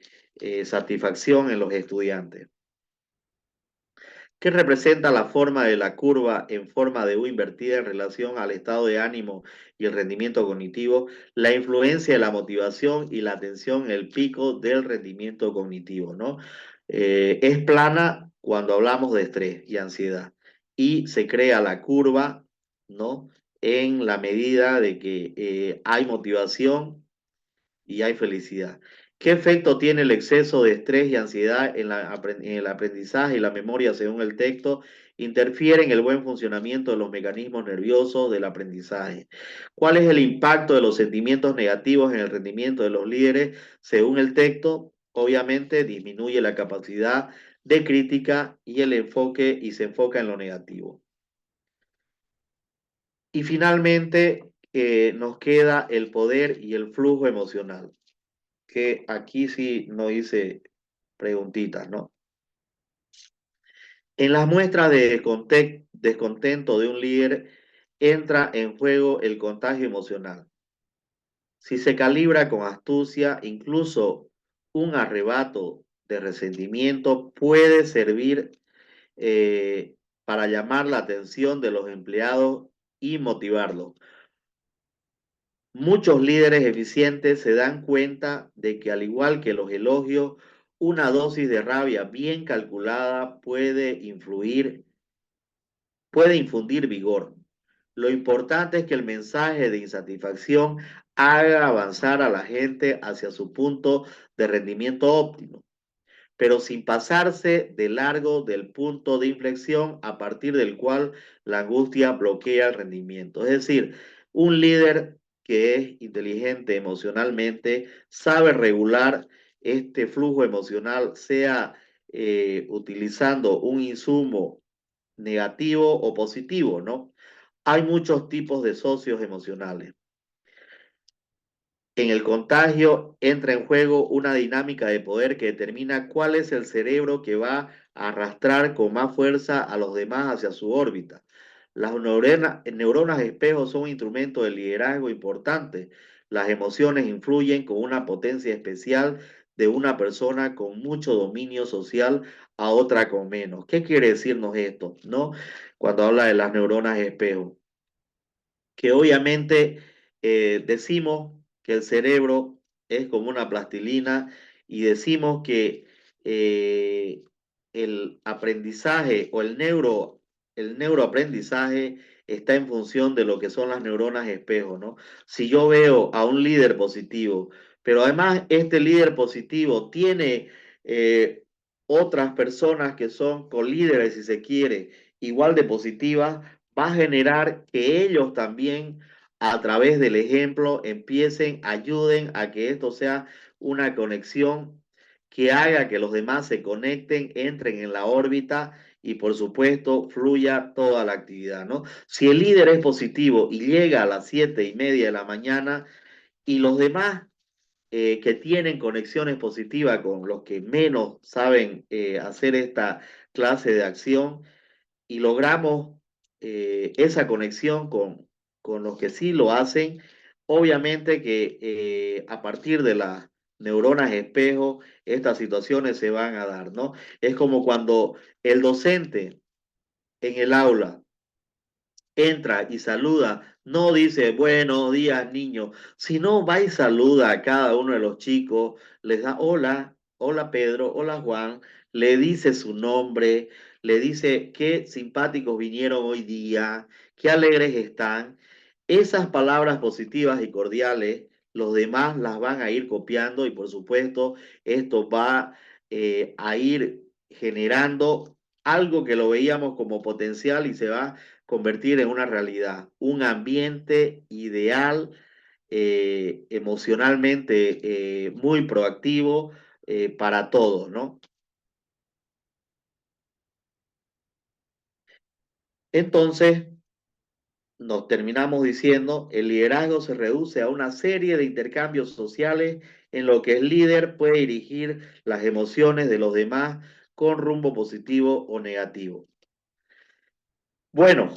S1: satisfacción en los estudiantes. ¿Qué representa la forma de la curva en forma de U invertida en relación al estado de ánimo y el rendimiento cognitivo? La influencia de la motivación y la atención en el pico del rendimiento cognitivo, ¿no? Es plana cuando hablamos de estrés y ansiedad y se crea la curva, ¿no? En la medida de que hay motivación y hay felicidad. ¿Qué efecto tiene el exceso de estrés y ansiedad en el aprendizaje y la memoria según el texto? Interfiere en el buen funcionamiento de los mecanismos nerviosos del aprendizaje. ¿Cuál es el impacto de los sentimientos negativos en el rendimiento de los líderes según el texto? Obviamente disminuye la capacidad de crítica y el enfoque y se enfoca en lo negativo. Y finalmente nos queda el poder y el flujo emocional, que aquí sí no hice preguntitas, ¿no? En las muestras de descontento de un líder entra en juego el contagio emocional. Si se calibra con astucia, incluso un arrebato de resentimiento puede servir para llamar la atención de los empleados y motivarlos. Muchos líderes eficientes se dan cuenta de que al igual que los elogios, una dosis de rabia bien calculada puede infundir vigor. Lo importante es que el mensaje de insatisfacción haga avanzar a la gente hacia su punto de rendimiento óptimo. pero sin pasarse de largo del punto de inflexión a partir del cual la angustia bloquea el rendimiento. Es decir, un líder que es inteligente emocionalmente sabe regular este flujo emocional, sea utilizando un insumo negativo o positivo, ¿no? Hay muchos tipos de socios emocionales. En el contagio entra en juego una dinámica de poder que determina cuál es el cerebro que va a arrastrar con más fuerza a los demás hacia su órbita. Las neuronas espejo son un instrumento de liderazgo importante. Las emociones influyen con una potencia especial de una persona con mucho dominio social a otra con menos. ¿Qué quiere decirnos esto, no? Cuando habla de las neuronas espejo, que obviamente decimos que el cerebro es como una plastilina y decimos que el aprendizaje o el neuroaprendizaje está en función de lo que son las neuronas espejo, ¿no? Si yo veo a un líder positivo, pero además este líder positivo tiene otras personas que son colíderes, si se quiere, igual de positivas, va a generar que ellos también, a través del ejemplo, ayuden a que esto sea una conexión que haga que los demás se conecten, entren en la órbita y por supuesto fluya toda la actividad, ¿no? Si el líder es positivo y llega a las 7:30 de la mañana y los demás que tienen conexiones positivas con los que menos saben hacer esta clase de acción, y logramos esa conexión con los que sí lo hacen, obviamente que a partir de las neuronas espejo, estas situaciones se van a dar, ¿no? Es como cuando el docente en el aula entra y saluda, no dice buenos días niños, sino va y saluda a cada uno de los chicos, les da hola, hola Pedro, hola Juan, le dice su nombre, le dice qué simpáticos vinieron hoy día, qué alegres están. Esas palabras positivas y cordiales, los demás las van a ir copiando y por supuesto esto va a ir generando algo que lo veíamos como potencial y se va convertir en una realidad, un ambiente ideal, emocionalmente muy proactivo para todos, ¿no? Entonces, nos terminamos diciendo, el liderazgo se reduce a una serie de intercambios sociales en lo que el líder puede dirigir las emociones de los demás con rumbo positivo o negativo. Bueno,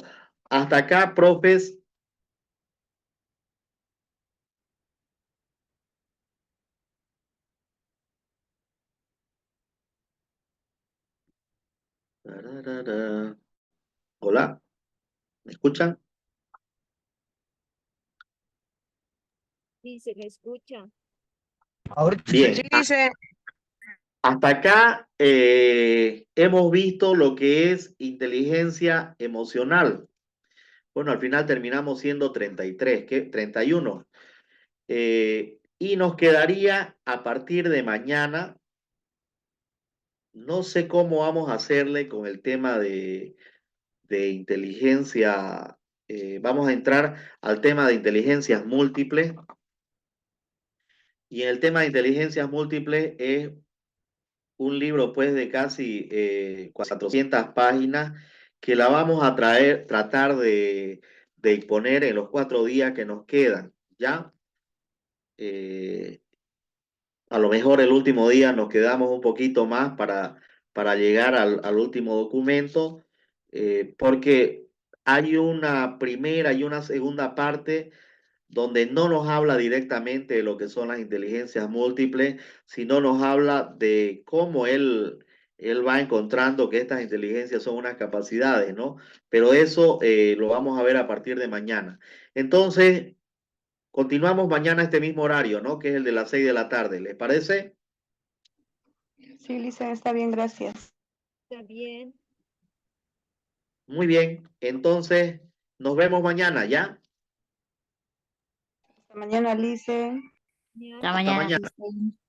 S1: hasta acá, profes. Hola, ¿me escuchan?
S3: Sí, se me escucha.
S1: Bien,
S2: Sí, dice.
S1: hasta acá hemos visto lo que es inteligencia emocional. Bueno, al final terminamos siendo 33, ¿qué? 31. Y nos quedaría a partir de mañana, no sé cómo vamos a hacerle con el tema de inteligencia. Vamos a entrar al tema de inteligencias múltiples. Y en el tema de inteligencias múltiples es un libro pues de casi 400 páginas que la vamos a tratar de exponer en los 4 días que nos quedan, ¿ya? Eh, a lo mejor el último día nos quedamos un poquito más para llegar al último documento, porque hay una primera y una segunda parte donde no nos habla directamente de lo que son las inteligencias múltiples, sino nos habla de cómo él va encontrando que estas inteligencias son unas capacidades, ¿no? Pero eso lo vamos a ver a partir de mañana. Entonces, continuamos mañana a este mismo horario, ¿no? Que es el de las 6 de la tarde. ¿Les parece?
S2: Sí, Lisa, está bien, gracias.
S3: Está bien.
S1: Muy bien. Entonces, nos vemos mañana, ¿ya?
S2: Hasta mañana, Lice.
S3: Mañana.
S1: Hasta mañana.
S3: Listo.